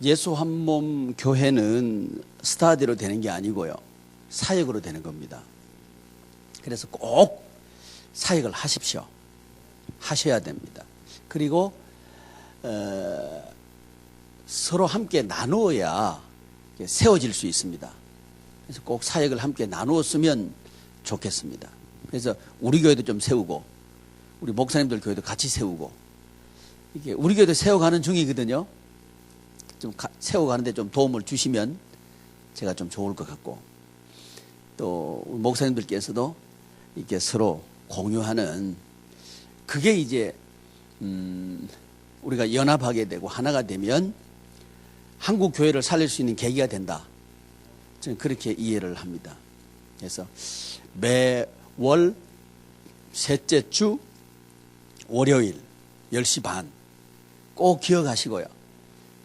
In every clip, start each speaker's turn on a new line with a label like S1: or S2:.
S1: 예수 한 몸 교회는 스타디로 되는 게 아니고요. 사역으로 되는 겁니다. 그래서 꼭 사역을 하십시오. 하셔야 됩니다. 그리고 서로 함께 나누어야 세워질 수 있습니다. 그래서 꼭 사역을 함께 나누었으면 좋겠습니다. 그래서 우리 교회도 좀 세우고 우리 목사님들 교회도 같이 세우고 이게 우리 교회도 세워가는 중이거든요. 좀 세워가는데 좀 도움을 주시면 제가 좀 좋을 것 같고 또 우리 목사님들께서도 이렇게 서로 공유하는 그게 이제 우리가 연합하게 되고 하나가 되면 한국 교회를 살릴 수 있는 계기가 된다. 저는 그렇게 이해를 합니다. 그래서 매월 셋째 주 월요일 10시 반 꼭 기억하시고요.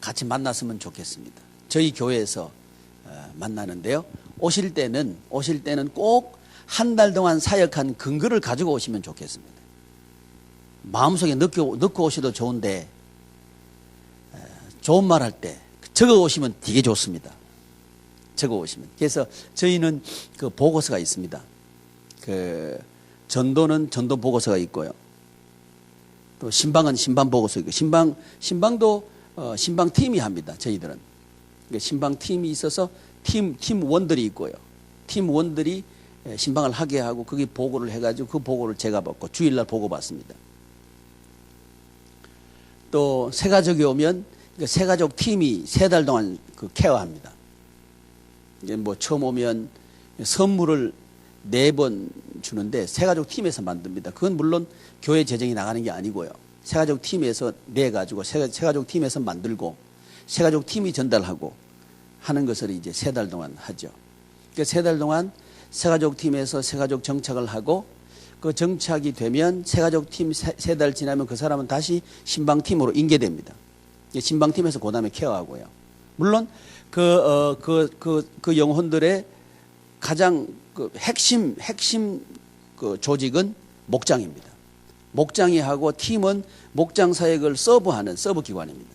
S1: 같이 만났으면 좋겠습니다. 저희 교회에서 만나는데요. 오실 때는 꼭 한 달 동안 사역한 근거를 가지고 오시면 좋겠습니다. 마음속에 넣고 오셔도 좋은데 좋은 말 할 때 적어 오시면 되게 좋습니다. 적어 오시면. 그래서 저희는 그 보고서가 있습니다. 그 전도는 전도 보고서가 있고요. 또 신방은 신방 보고서 있고 신방도 신방 팀이 합니다. 저희들은 신방 팀이 있어서 팀원들이 있고요. 팀원들이 신방을 하게 하고 거기 보고를 해가지고 그 보고를 제가 받고 주일날 보고 받습니다. 또 새가족이 오면 새가족 팀이 3달 동안 그 케어합니다. 뭐 처음 오면 선물을 4번 주는데 새가족 팀에서 만듭니다. 그건 물론 교회 재정이 나가는 게 아니고요. 새가족 팀에서 내가지고 새가족 팀에서 만들고 새가족 팀이 전달하고 하는 것을 이제 3달 동안 하죠. 그러니까 3달 동안 새가족 팀에서 새가족 정착을 하고 그 정착이 되면 새가족 팀 3달 지나면 그 사람은 다시 신방팀으로 인계됩니다. 신방팀에서 그 다음에 케어하고요. 물론 그 영혼들의 가장 그 핵심 그 조직은 목장입니다. 목장이 하고 팀은 목장 사역을 서브하는 서브 기관입니다.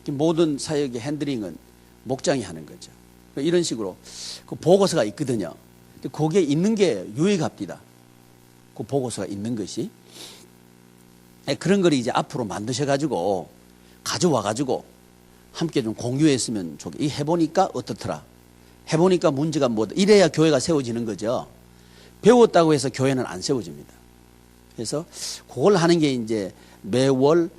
S1: 모든 사역의 핸들링은 목장이 하는 거죠. 이런 식으로 그 보고서가 있거든요. 거기에 있는 게 유익합니다. 그 보고서가 있는 것이 그런 걸 이제 앞으로 만드셔가지고 가져와가지고 함께 좀 공유했으면 좋겠어요. 해보니까 어떻더라. 해보니까 문제가 뭐다. 이래야 교회가 세워지는 거죠. 배웠다고 해서 교회는 안 세워집니다. 그래서 그걸 하는 게 이제 매월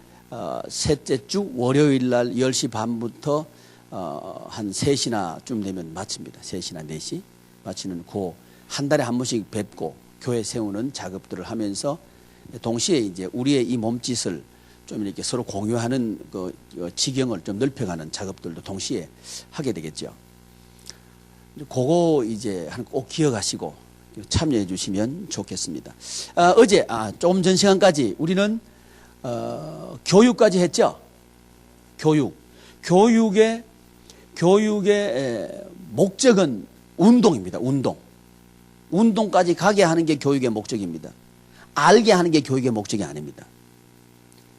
S1: 셋째 주 월요일 날 10시 반부터 한 3시나쯤 되면 마칩니다. 3시나 4시 마치는 그 한 달에 한 번씩 뵙고 교회 세우는 작업들을 하면서 동시에 이제 우리의 이 몸짓을 좀 이렇게 서로 공유하는 그 지경을 좀 넓혀가는 작업들도 동시에 하게 되겠죠. 그거 이제 꼭 기억하시고 참여해 주시면 좋겠습니다. 어제 조금 전 시간까지 우리는 교육까지 했죠. 교육의 목적은 운동입니다. 운동까지 가게 하는 게 교육의 목적입니다. 알게 하는 게 교육의 목적이 아닙니다.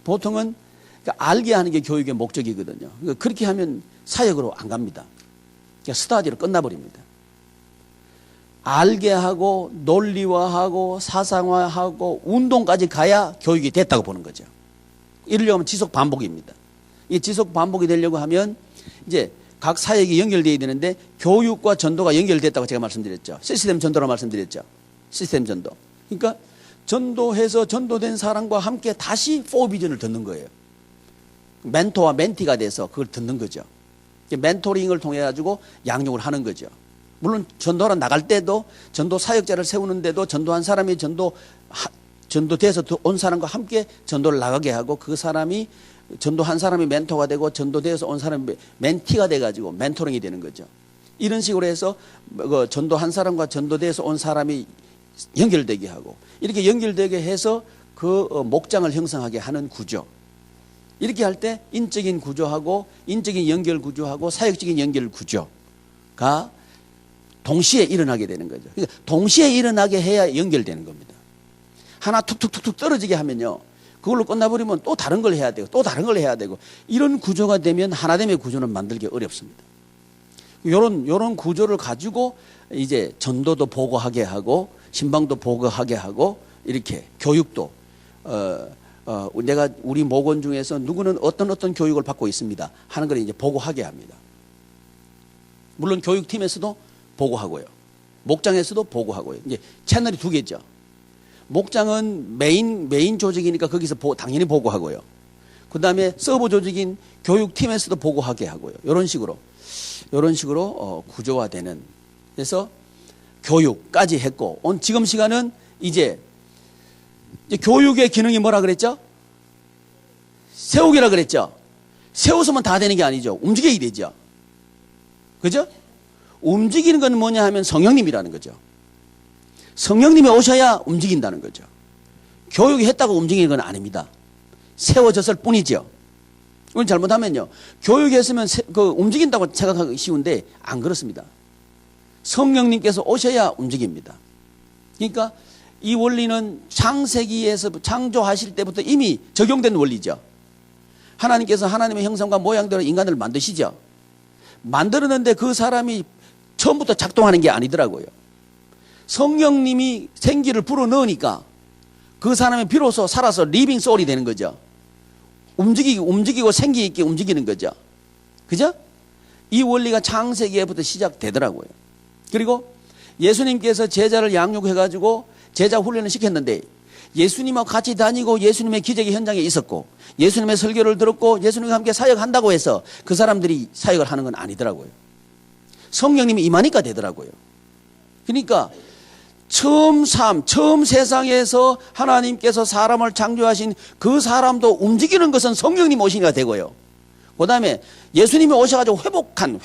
S1: 보통은 알게 하는 게 교육의 목적이거든요. 그렇게 하면 사역으로 안 갑니다. 스타디로 끝나버립니다. 알게 하고 논리화하고 사상화하고 운동까지 가야 교육이 됐다고 보는 거죠. 이러려면 지속 반복입니다. 이 지속 반복이 되려고 하면 이제 각 사역이 연결되어야 되는데 교육과 전도가 연결됐다고 제가 말씀드렸죠. 시스템 전도라고 말씀드렸죠. 시스템 전도. 그러니까 전도해서 전도된 사람과 함께 다시 포비전을 듣는 거예요. 멘토와 멘티가 돼서 그걸 듣는 거죠. 멘토링을 통해 가지고 양육을 하는 거죠. 물론 전도하러 나갈 때도 전도 사역자를 세우는데도 전도한 사람이 전도돼서 온 사람과 함께 전도를 나가게 하고 그 사람이 전도한 사람이 멘토가 되고 전도돼서 온 사람이 멘티가 돼가지고 멘토링이 되는 거죠. 이런 식으로 해서 전도한 사람과 전도돼서 온 사람이 연결되게 하고 이렇게 연결되게 해서 그 목장을 형성하게 하는 구조. 이렇게 할 때 인적인 구조하고 인적인 연결 구조하고 사역적인 연결 구조가 동시에 일어나게 되는 거죠. 그러니까 동시에 일어나게 해야 연결되는 겁니다. 하나 툭툭툭툭 떨어지게 하면요. 그걸로 끝나버리면 또 다른 걸 해야 되고 또 다른 걸 해야 되고 이런 구조가 되면 하나됨의 구조는 만들기 어렵습니다. 요런 구조를 가지고 이제 전도도 보고하게 하고 신방도 보고하게 하고 이렇게 교육도 내가 우리 목원 중에서 누구는 어떤 교육을 받고 있습니다 하는 걸 이제 보고하게 합니다. 물론 교육팀에서도 보고하고요. 목장에서도 보고하고요. 이제 채널이 두 개죠. 목장은 메인 조직이니까 거기서 당연히 보고하고요. 그 다음에 서브 조직인 교육팀에서도 보고하게 하고요. 이런 식으로 구조화되는. 그래서 교육까지 했고, 지금 시간은 이제 교육의 기능이 뭐라 그랬죠? 세우기라 그랬죠? 세워서만 다 되는 게 아니죠. 움직여야 되죠. 그죠? 움직이는 건 뭐냐 하면 성령님이라는 거죠. 성령님이 오셔야 움직인다는 거죠. 교육이 했다고 움직이는 건 아닙니다. 세워졌을 뿐이죠. 이건 잘못하면요. 교육했으면 움직인다고 생각하기 쉬운데 안 그렇습니다. 성령님께서 오셔야 움직입니다. 그러니까 이 원리는 창세기에서 창조하실 때부터 이미 적용된 원리죠. 하나님께서 하나님의 형상과 모양대로 인간을 만드시죠. 만들었는데 그 사람이 처음부터 작동하는 게 아니더라고요. 성령님이 생기를 불어넣으니까 그 사람이 비로소 살아서 리빙 소울이 되는 거죠. 움직이고 생기 있게 움직이는 거죠. 그죠? 이 원리가 창세기에부터 시작되더라고요. 그리고 예수님께서 제자를 양육해가지고 제자 훈련을 시켰는데 예수님하고 같이 다니고 예수님의 기적의 현장에 있었고 예수님의 설교를 들었고 예수님과 함께 사역한다고 해서 그 사람들이 사역을 하는 건 아니더라고요. 성령님이 임하니까 되더라고요. 그러니까 처음 세상에서 하나님께서 사람을 창조하신 그 사람도 움직이는 것은 성령님 오시니까 되고요. 그 다음에 예수님이 오셔가지고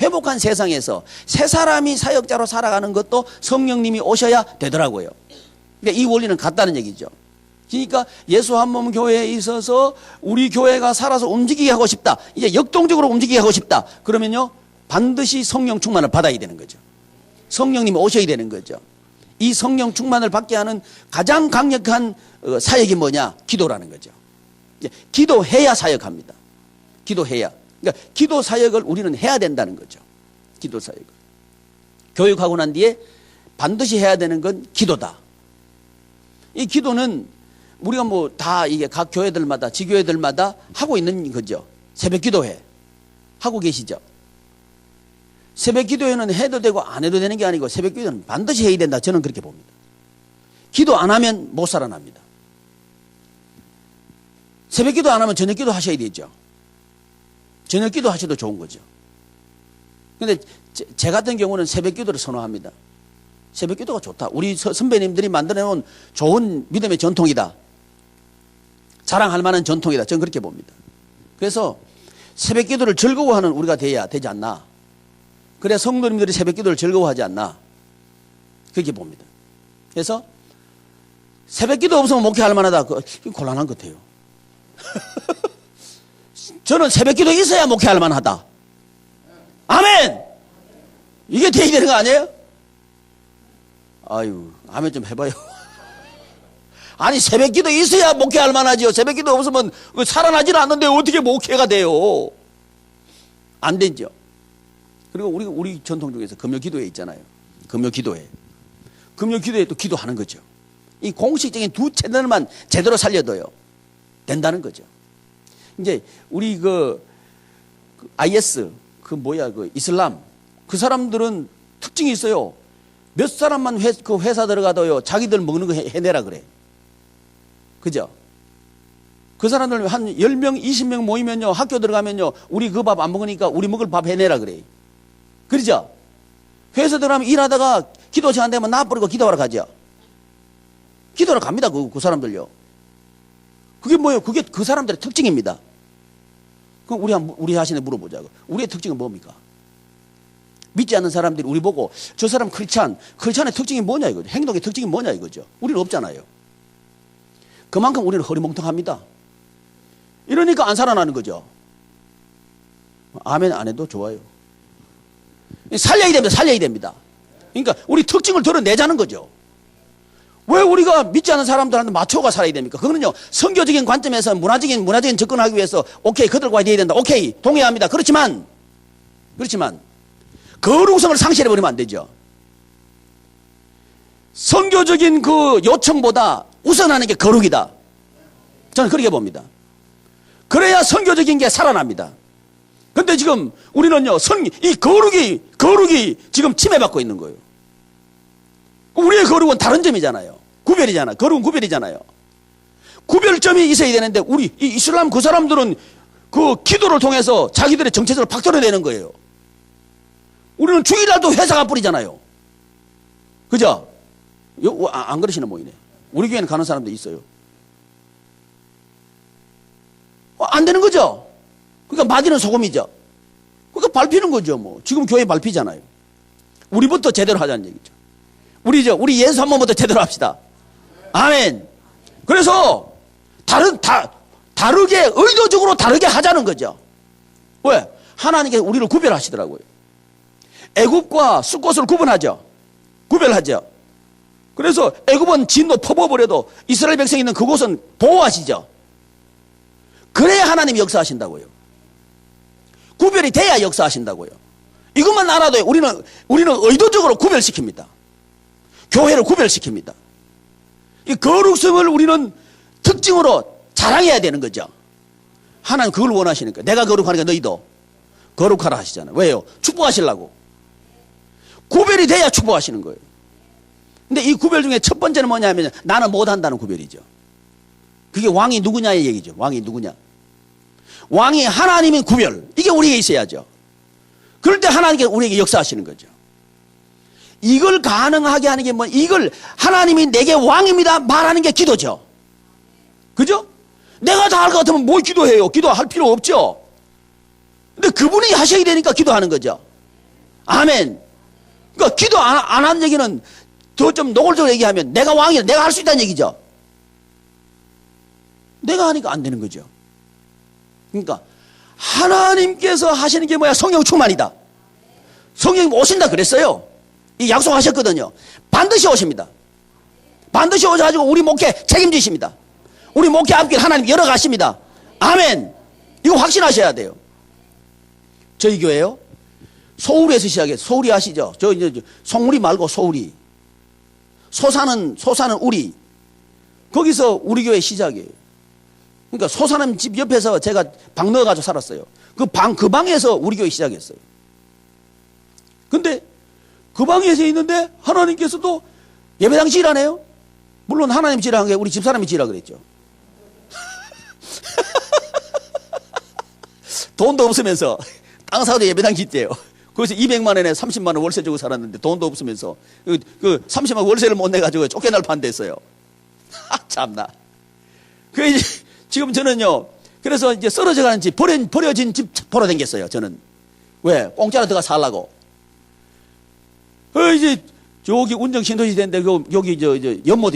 S1: 회복한 세상에서 새 사람이 사역자로 살아가는 것도 성령님이 오셔야 되더라고요. 그러니까 이 원리는 같다는 얘기죠. 그러니까 예수 한 몸 교회에 있어서 우리 교회가 살아서 움직이게 하고 싶다. 이제 역동적으로 움직이게 하고 싶다. 그러면요. 반드시 성령 충만을 받아야 되는 거죠. 성령님이 오셔야 되는 거죠. 이 성령 충만을 받게 하는 가장 강력한 사역이 뭐냐? 기도라는 거죠. 기도해야 사역합니다. 기도해야. 그러니까 기도 사역을 우리는 해야 된다는 거죠. 기도 사역을. 교육하고 난 뒤에 반드시 해야 되는 건 기도다. 이 기도는 우리가 뭐 다 이게 각 교회들마다 지교회들마다 하고 있는 거죠. 새벽 기도회 하고 계시죠. 새벽 기도회는 해도 되고 안 해도 되는 게 아니고 새벽 기도는 반드시 해야 된다. 저는 그렇게 봅니다. 기도 안 하면 못 살아납니다. 새벽 기도 안 하면 저녁 기도 하셔야 되죠. 저녁 기도 하셔도 좋은 거죠. 근데 제 같은 경우는 새벽 기도를 선호합니다. 새벽 기도가 좋다. 우리 선배님들이 만들어 놓은 좋은 믿음의 전통이다. 자랑할 만한 전통이다. 저는 그렇게 봅니다. 그래서 새벽 기도를 즐거워하는 우리가 돼야 되지 않나. 그래야 성도님들이 새벽 기도를 즐거워하지 않나. 그렇게 봅니다. 그래서 새벽 기도 없으면 목회할 만하다. 곤란한 것 같아요. 저는 새벽 기도 있어야 목회할 만하다. 아멘! 이게 돼야 되는 거 아니에요? 아유, 아멘 좀 해봐요. 아니, 새벽 기도 있어야 목회할 만하지요. 새벽 기도 없으면 살아나질 않는데 어떻게 목회가 돼요? 안 되죠. 그리고 우리 전통 중에서 금요 기도회 있잖아요. 금요 기도회. 금요 기도회 또 기도하는 거죠. 이 공식적인 두 채널만 제대로 살려둬요. 된다는 거죠. 이제 우리 IS, 이슬람, 그 사람들은 특징이 있어요. 몇 사람만 회사 들어가도요, 자기들 먹는 거 해내라 그래. 그죠? 그 사람들 한 10명, 20명 모이면요, 학교 들어가면요, 우리 그 밥 안 먹으니까 우리 먹을 밥 해내라 그래. 그러죠? 회사 들어가면 일하다가 기도 시간 되면 나 버리고 기도하러 가죠. 기도하러 갑니다, 그 사람들요. 그게 뭐예요? 그게 그 사람들의 특징입니다. 그럼 우리 자신에 물어보자고. 우리의 특징은 뭡니까? 믿지 않는 사람들이 우리 보고 저 사람 크리스찬의 특징이 뭐냐 이거죠. 행동의 특징이 뭐냐 이거죠. 우리는 없잖아요. 그만큼 우리는 허리몽텅합니다. 이러니까 안 살아나는 거죠. 아멘 안 해도 좋아요. 살려야 됩니다. 살려야 됩니다. 그러니까 우리 특징을 드러내자는 거죠. 왜 우리가 믿지 않는 사람들한테 맞춰가 살아야 됩니까? 그거는요, 선교적인 관점에서 문화적인 접근하기 위해서, 오케이, 그들과 돼야 된다. 오케이, 동의합니다. 그렇지만, 거룩성을 상실해버리면 안 되죠. 선교적인 그 요청보다 우선하는 게 거룩이다. 저는 그렇게 봅니다. 그래야 선교적인 게 살아납니다. 근데 지금 우리는요, 이 거룩이 지금 침해받고 있는 거예요. 우리의 거룩은 다른 점이잖아요. 구별이잖아. 거룩은 구별이잖아요. 구별점이 있어야 되는데, 이 이슬람 그 사람들은 그 기도를 통해서 자기들의 정체성을 박살내는 거예요. 우리는 주일날도 회사가 뿌리잖아요. 그죠? 안 그러시는 모이네. 우리 교회는 가는 사람도 있어요. 안 되는 거죠? 그러니까 마디는 소금이죠. 그러니까 밟히는 거죠, 뭐. 지금 교회 밟히잖아요. 우리부터 제대로 하자는 얘기죠. 우리 예수 한 번부터 제대로 합시다. 아멘. 그래서, 다르게, 의도적으로 다르게 하자는 거죠. 왜? 하나님께서 우리를 구별하시더라고요. 애굽과 숫곳을 구별하죠. 그래서 애굽은 진도 퍼부어버려도 이스라엘 백성이 있는 그곳은 보호하시죠. 그래야 하나님이 역사하신다고요. 구별이 돼야 역사하신다고요. 이것만 알아도 우리는 의도적으로 구별시킵니다. 교회를 구별시킵니다. 이 거룩성을 우리는 특징으로 자랑해야 되는 거죠. 하나님 그걸 원하시니까. 내가 거룩하니까 너희도 거룩하라 하시잖아요. 왜요? 축복하시려고. 구별이 돼야 축복하시는 거예요. 근데 이 구별 중에 첫 번째는 뭐냐면 나는 못한다는 구별이죠. 그게 왕이 누구냐의 얘기죠. 왕이 누구냐. 왕이 하나님인 구별. 이게 우리에게 있어야죠. 그럴 때 하나님께서 우리에게 역사하시는 거죠. 이걸 가능하게 하는 게 이걸 하나님이 내게 왕입니다 말하는 게 기도죠. 그죠? 내가 다 할 것 같으면 뭘 기도해요? 기도할 필요 없죠. 근데 그분이 하셔야 되니까 기도하는 거죠. 아멘. 그러니까 기도 안 하는 얘기는 더 좀 노골적으로 얘기하면 내가 왕이야. 내가 할 수 있다는 얘기죠. 내가 하니까 안 되는 거죠. 그러니까 하나님께서 하시는 게 뭐야? 성령 충만이다. 성령이 오신다 그랬어요. 이 약속하셨거든요. 반드시 오십니다. 반드시 오셔가지고 우리 목회 책임지십니다. 우리 목회 앞길 하나님 열어가십니다. 아멘. 이거 확신하셔야 돼요. 저희 교회요. 소울에서 시작해요. 소울이 아시죠? 저 이제 송우리 말고 소울이. 소사는 우리. 거기서 우리 교회 시작이에요. 그러니까 소사는 집 옆에서 제가 방 넣어가지고 살았어요. 그 방에서 우리 교회 시작했어요. 근데 그 방에서 있는데 하나님께서도 예배당 지으라네요. 물론 하나님 지으라는 게 우리 집사람이 지으라 그랬죠. 돈도 없으면서 땅 사도 예배당 짓대요. 거기서 200만 원에 30만 원 월세 주고 살았는데 돈도 없으면서 그 30만 원 월세를 못 내가지고 쫓겨날 판됐어요. 참나. 그 이제 지금 저는요. 그래서 이제 썰어져가는 집, 버려진 집 보러 다녔어요. 저는 왜 공짜로 들어가 살라고. 이제 저기 운정 신도시 되는데 여기 연못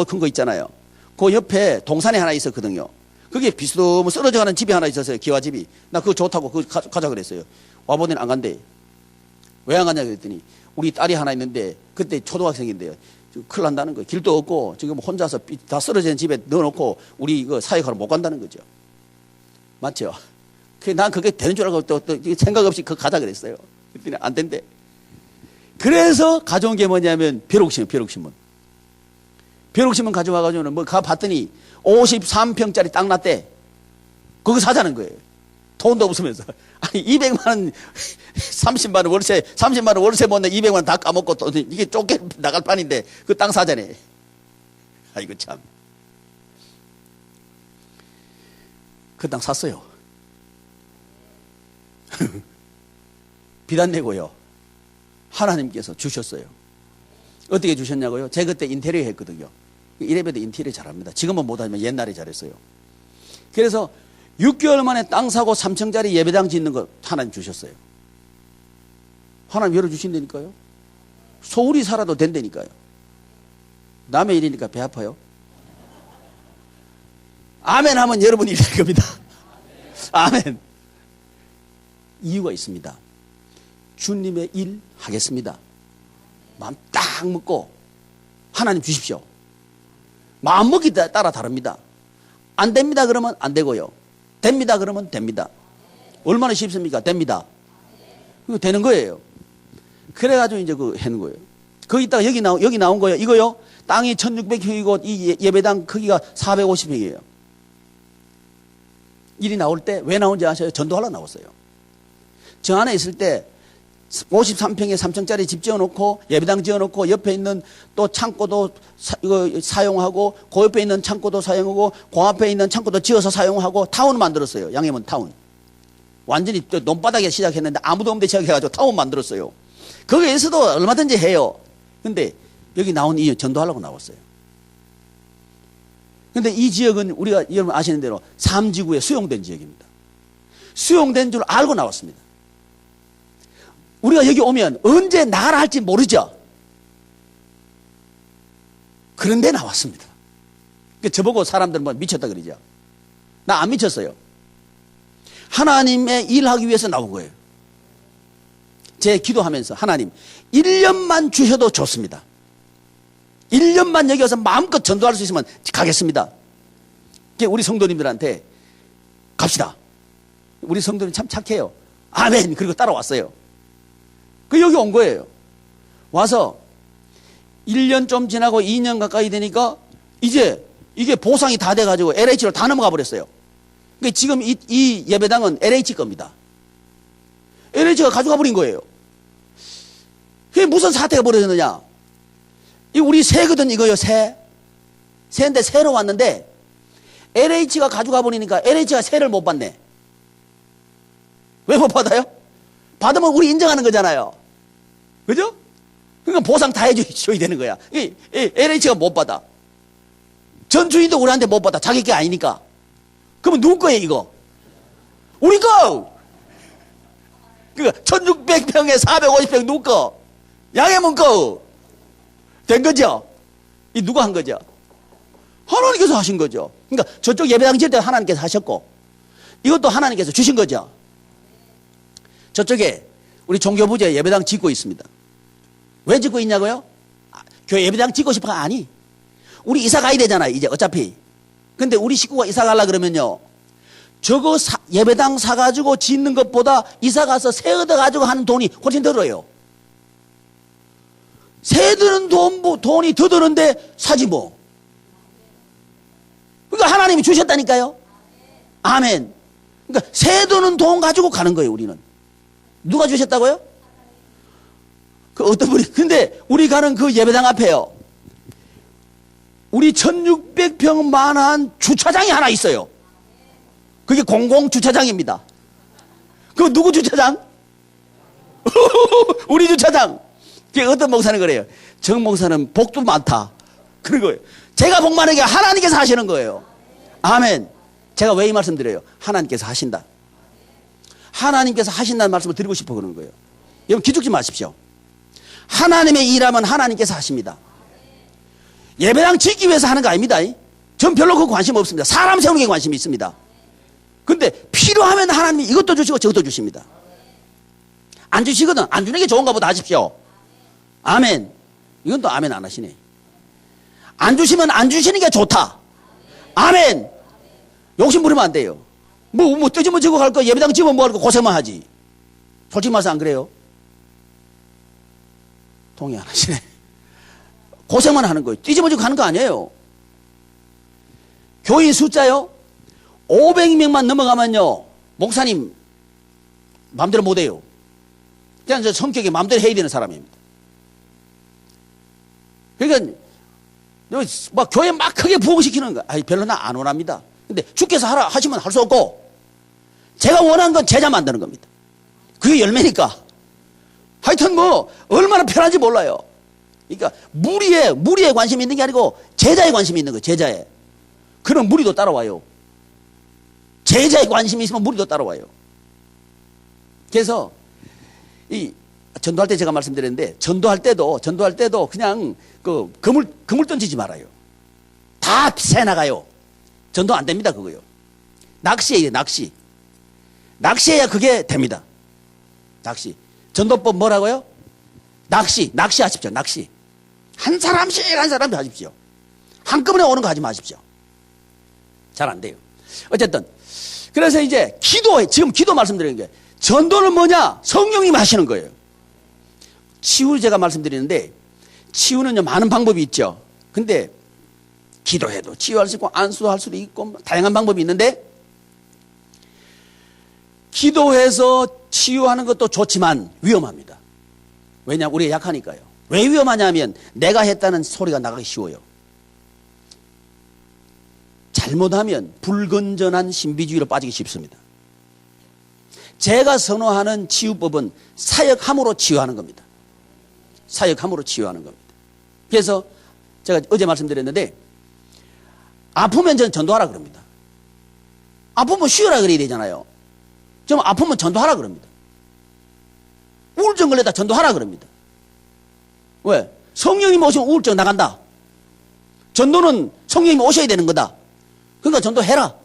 S1: 큰 거 있잖아요. 그 옆에 동산에 하나 있었거든요. 그게 비스듬히 썰어져가는 집이 하나 있었어요. 기와집이. 나 그거 좋다고 그거 가자 그랬어요. 와보더니 안 간대. 왜 안 가냐 그랬더니 우리 딸이 하나 있는데 그때 초등학생인데요. 큰일 난다는 거예요. 길도 없고 지금 혼자서 다 쓰러진 집에 넣어놓고 우리 이거 사역하러 못 간다는 거죠. 맞죠? 난 그게 되는 줄 알고 또 생각 없이 그거 가자 그랬어요. 그랬더니 안 된대. 그래서 가져온 게 뭐냐면 벼룩신문. 벼룩신문 가져와가지고는 뭐 가봤더니 53평짜리 땅 났대. 그거 사자는 거예요. 돈도 없으면서. 아니 200만 원 30만 원 월세 30만 원 월세 못 내 200만 원 다 까먹고 또 이게 쫓겨 나갈 판인데 그 땅 사자네. 아이고 참. 그 땅 샀어요. 비단 내고요. 하나님께서 주셨어요. 어떻게 주셨냐고요? 제가 그때 인테리어 했거든요. 이래봬도 인테리어 잘합니다. 지금은 못하지만 옛날에 잘했어요. 그래서 6개월 만에 땅 사고 3층짜리 예배당 짓는 거 하나님 주셨어요. 하나님 열어주신다니까요. 소울이 살아도 된다니까요. 남의 일이니까 배 아파요. 아멘 하면 여러분이 될 겁니다. 아멘. 이유가 있습니다. 주님의 일 하겠습니다. 마음 딱 먹고 하나님 주십시오. 마음먹기 따라 다릅니다. 안 됩니다 그러면 안 되고요. 됩니다 그러면 됩니다. 얼마나 쉽습니까? 됩니다. 이거 되는 거예요. 그래가지고 이제 그 하는 거예요. 거기다가 여기 나온 거예요. 이거요. 땅이 1600평이고 이 예배당 크기가 450평이에요. 일이 나올 때 왜 나온지 아세요? 전도하러 나왔어요. 저 안에 있을 때 53평에 3층짜리 집 지어놓고 예배당 지어놓고 옆에 있는 또 창고도 사용하고 그 옆에 있는 창고도 사용하고 그 앞에 있는 창고도 지어서 사용하고 타운을 만들었어요. 양해문 타운. 완전히 논바닥에 시작했는데 아무도 없는데 시작해가지고 타운 만들었어요. 거기에서도 얼마든지 해요. 근데 여기 나온 이 전도하려고 나왔어요. 근데 이 지역은 우리가 여러분 아시는 대로 3지구에 수용된 지역입니다. 수용된 줄 알고 나왔습니다. 우리가 여기 오면 언제 나가라 할지 모르죠. 그런데 나왔습니다. 저보고 사람들은 뭐 미쳤다 그러죠. 나 안 미쳤어요. 하나님의 일하기 위해서 나온 거예요. 제 기도하면서 하나님 1년만 주셔도 좋습니다. 1년만 여기 와서 마음껏 전도할 수 있으면 가겠습니다. 우리 성도님들한테 갑시다. 우리 성도님 참 착해요. 아멘. 그리고 따라왔어요. 그 여기 온 거예요. 와서 1년 좀 지나고 2년 가까이 되니까 이제 이게 보상이 다 돼가지고 LH로 다 넘어가 버렸어요. 그러니까 지금 이 예배당은 LH 겁니다. LH가 가져가 버린 거예요. 그게 무슨 사태가 벌어졌느냐? 이 우리 새거든 이거요, 새. 새인데 새로 왔는데 LH가 가져가 버리니까 LH가 새를 못 받네. 왜 못 받아요? 받으면 우리 인정하는 거잖아요. 그죠? 그러니까 보상 다 해줘야 되는 거야. LH가 못 받아. 전 주인도 우리한테 못 받아. 자기 게 아니니까. 그러면 누구 거예요, 이거? 우리 거! 그러니까 1600평에 450평 누구 거? 양해문 거! 된 거죠? 이 누가 한 거죠? 하나님께서 하신 거죠. 그러니까 저쪽 예배당 지을 때 하나님께서 하셨고, 이것도 하나님께서 주신 거죠. 저쪽에 우리 종교부재 예배당 짓고 있습니다. 왜 짓고 있냐고요? 교회 예배당 짓고 싶어? 아니. 우리 이사 가야 되잖아요, 이제 어차피. 근데 우리 식구가 이사 가려고 그러면요. 저거 예배당 사가지고 짓는 것보다 이사 가서 새 얻어가지고 하는 돈이 훨씬 들어요. 새 드는 돈이 더 드는데 사지 뭐. 그러니까 하나님이 주셨다니까요. 아멘. 그러니까 새 드는 돈 가지고 가는 거예요, 우리는. 누가 주셨다고요? 그 어떤 분이. 근데 우리 가는 그 예배당 앞에요. 우리 1600평만한 주차장이 하나 있어요. 그게 공공주차장입니다. 그거 누구 주차장? 우리 주차장. 그게 어떤 목사는 그래요. 정 목사는 복도 많다. 그런 거예요. 제가 복 많은 게 하나님께서 하시는 거예요. 아멘. 제가 왜 이 말씀 드려요? 하나님께서 하신다. 하나님께서 하신다는 말씀을 드리고 싶어 그러는 거예요. 여러분 기죽지 마십시오. 하나님의 일하면 하나님께서 하십니다. 예배당 짓기 위해서 하는 거 아닙니다. 전 별로 그 관심 없습니다. 사람 세우는 게 관심이 있습니다. 근데 필요하면 하나님이 이것도 주시고 저것도 주십니다. 안 주시거든. 안 주는 게 좋은가 보다 하십시오. 아멘. 이건 또 아멘 안 하시네. 안 주시면 안 주시는 게 좋다. 아멘. 욕심 부리면 안 돼요. 뭐 뜨지면 지고 갈 거 예배당 지으면 뭐 할 거 고생만 하지. 솔직히 말해서 안 그래요? 동의 안 하시네. 고생만 하는 거예요. 뛰지면 지고 가는 거 아니에요. 교인 숫자요? 500명만 넘어가면요. 목사님 마음대로 못 해요. 그냥 저 성격이 마음대로 해야 되는 사람입니다. 그러니까 막 교회 막 크게 부흥시키는 거. 아이 별로 나 안 원합니다. 근데 주께서 하라 하시면 할 수 없고 제가 원하는 건 제자 만드는 겁니다. 그게 열매니까. 하여튼 뭐 얼마나 편한지 몰라요. 그러니까 무리에 관심이 있는 게 아니고 제자에 관심이 있는 거예요. 제자에. 그럼 무리도 따라와요. 제자에 관심이 있으면 무리도 따라와요. 그래서 이 전도할 때 제가 말씀드렸는데 전도할 때도 그냥 그 그물 던지지 말아요. 다 새 나가요. 전도 안 됩니다, 그거요. 낚시해요, 낚시. 낚시해야 그게 됩니다. 낚시. 전도법 뭐라고요? 낚시하십시오, 낚시. 한 사람씩 하십시오. 한꺼번에 오는 거 하지 마십시오. 잘 안 돼요. 어쨌든 그래서 이제 지금 기도 말씀드리는 게 전도는 뭐냐? 성령님이 하시는 거예요. 치유 제가 말씀드리는데 치유는요 많은 방법이 있죠. 근데 기도해도 치유할 수 있고 안수할 수도 있고 다양한 방법이 있는데 기도해서 치유하는 것도 좋지만 위험합니다. 왜냐? 우리가 약하니까요. 왜 위험하냐면 내가 했다는 소리가 나가기 쉬워요. 잘못하면 불건전한 신비주의로 빠지기 쉽습니다. 제가 선호하는 치유법은 사역함으로 치유하는 겁니다. 사역함으로 치유하는 겁니다. 그래서 제가 어제 말씀드렸는데 아프면 저는 전도하라 그럽니다. 아프면 쉬어라 그래야 되잖아요. 좀 아프면 전도하라 그럽니다. 우울증 걸렸다 전도하라 그럽니다. 왜? 성령님 오시면 우울증 나간다. 전도는 성령님 오셔야 되는 거다. 그러니까 전도해라.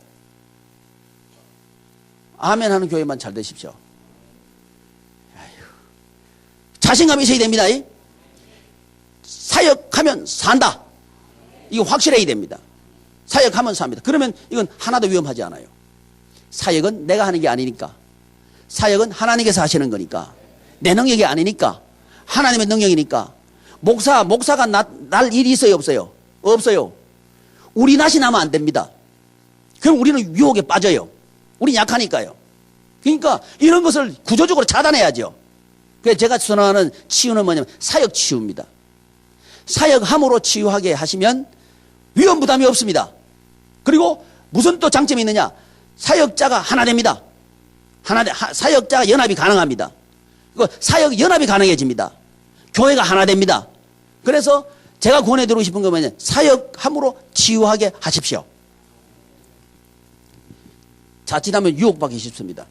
S1: 아멘 하는 교회만 잘 되십시오. 자신감이 있어야 됩니다. 사역하면 산다. 이거 확실해야 됩니다. 사역하면 삽니다. 그러면 이건 하나도 위험하지 않아요. 사역은 내가 하는 게 아니니까. 사역은 하나님께서 하시는 거니까. 내 능력이 아니니까. 하나님의 능력이니까. 목사가 날 일이 있어요, 없어요? 없어요. 우리 낯이 나면 안 됩니다. 그럼 우리는 유혹에 빠져요. 우리 약하니까요. 그러니까 이런 것을 구조적으로 차단해야죠. 그래서 제가 선언하는 치유는 뭐냐면 사역 치유입니다. 사역함으로 치유하게 하시면 위험 부담이 없습니다. 그리고 무슨 또 장점이 있느냐? 사역자가 하나 됩니다. 사역자가 연합이 가능합니다. 사역 연합이 가능해집니다. 교회가 하나 됩니다. 그래서 제가 권해드리고 싶은 건 뭐냐면 사역함으로 치유하게 하십시오. 자칫하면 유혹받기 쉽습니다.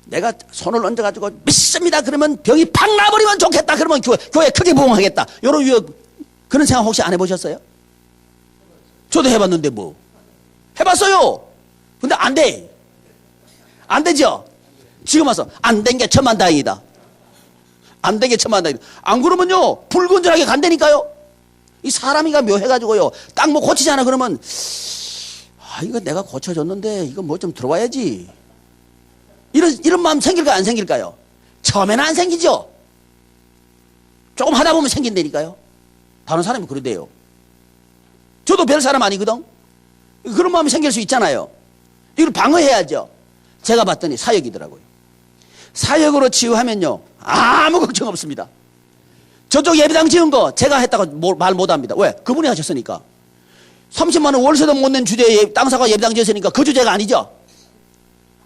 S1: 내가 손을 얹어가지고 믿습니다. 그러면 병이 팍 나버리면 좋겠다. 그러면 교회 크게 부흥하겠다. 이런 유혹, 그런 생각 혹시 안 해보셨어요? 저도 해봤는데 뭐. 해봤어요. 근데 안 돼. 안 되죠? 지금 와서 안 된 게 천만다행이다. 안 된 게 천만다행이다. 안 그러면요 불건전하게 간다니까요. 이 사람이가 묘해가지고요 딱 뭐 고치지 않아 그러면 이거 내가 고쳐줬는데 이거 뭐 좀 들어와야지. 이런 마음 생길까요? 안 생길까요? 처음에는 안 생기죠. 조금 하다 보면 생긴다니까요. 다른 사람이 그러대요. 저도 별 사람 아니거든. 그런 마음이 생길 수 있잖아요. 이걸 방어해야죠. 제가 봤더니 사역이더라고요. 사역으로 치유하면요 아무 걱정 없습니다. 저쪽 예배당 지은 거 제가 했다고 말 못합니다. 왜? 그분이 하셨으니까. 30만 원 월세도 못 낸 주제에 땅사가 예배당 지었으니까 그 주제가 아니죠.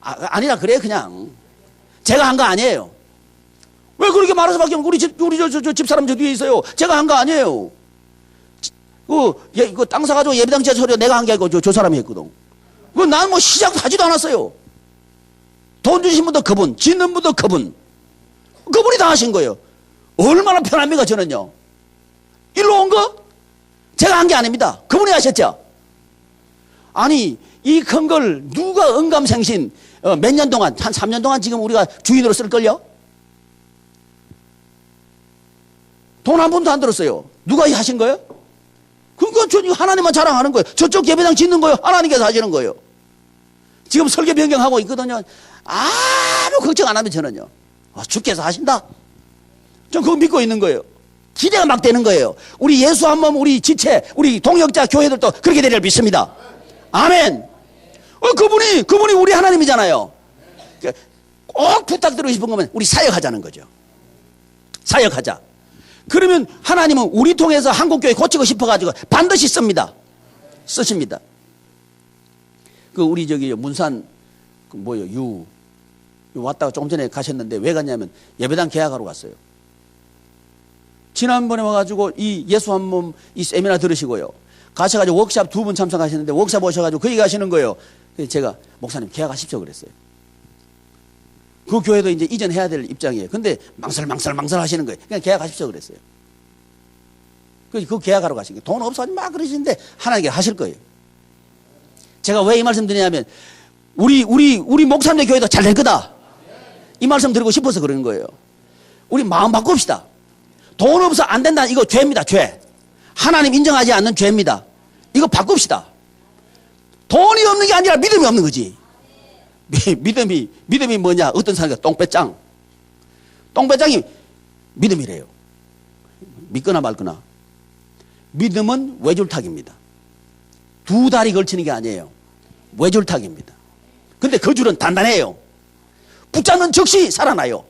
S1: 아니라 그래요. 그냥 제가 한 거 아니에요. 왜 그렇게 말해서 바뀌면 우리 집사람 저 뒤에 있어요. 제가 한 거 아니에요. 그 땅 사가지고 예배당 지어서 소리가 내가 한 게 아니고 저 사람이 했거든. 난 뭐 시작도 하지도 않았어요. 돈 주신 분도 그분, 짓는 분도 그분이 다 하신 거예요. 얼마나 편합니까 저는요. 일로 온 거 제가 한 게 아닙니다. 그분이 하셨죠. 아니 이 큰 걸 누가 언감생신 몇 년 동안 한 3년 동안 지금 우리가 주인으로 쓸걸요. 돈 한 푼도 안 들었어요. 누가 하신 거예요? 그러니까 저 하나님만 자랑하는 거예요. 저쪽 예배당 짓는 거예요. 하나님께서 하시는 거예요. 지금 설계 변경하고 있거든요. 아무 걱정 안 하면 저는요 주께서 하신다. 전 그거 믿고 있는 거예요. 기대가 막 되는 거예요. 우리 예수 한 몸, 우리 지체, 우리 동역자 교회들도 그렇게 되리를 믿습니다. 아멘. 그분이 우리 하나님이잖아요. 꼭 부탁드리고 싶은 거면 우리 사역하자는 거죠. 사역하자. 그러면 하나님은 우리 통해서 한국교회 고치고 싶어가지고 반드시 쓰십니다. 우리 문산 왔다가 조금 전에 가셨는데 왜 갔냐면 예배당 계약하러 갔어요. 지난번에 와가지고 이 예수 한 몸 이 세미나 들으시고요. 가셔가지고 워크샵 2분 참석하셨는데 워크샵 오셔가지고 그 얘기 하시는 거예요. 그래서 제가 목사님 계약하십시오 그랬어요. 그 교회도 이제 이전해야 될 입장이에요. 근데 망설 하시는 거예요. 그냥 계약하십시오 그랬어요. 그 계약하러 가신 거예요. 돈 없어가지고 막 그러시는데 하나님께 하실 거예요. 제가 왜 이 말씀 드리냐면 우리 목사님의 교회도 잘 될 거다. 이 말씀 드리고 싶어서 그러는 거예요. 우리 마음 바꿉시다. 돈 없어 안 된다. 이거 죄입니다. 죄. 하나님 인정하지 않는 죄입니다. 이거 바꿉시다. 돈이 없는 게 아니라 믿음이 없는 거지. 믿음이 뭐냐? 어떤 사람이 똥배짱. 똥배짱이 믿음이래요. 믿거나 말거나. 믿음은 외줄타기입니다. 두 다리 걸치는 게 아니에요. 외줄타기입니다. 근데 그 줄은 단단해요. 붙잡는 즉시 살아나요.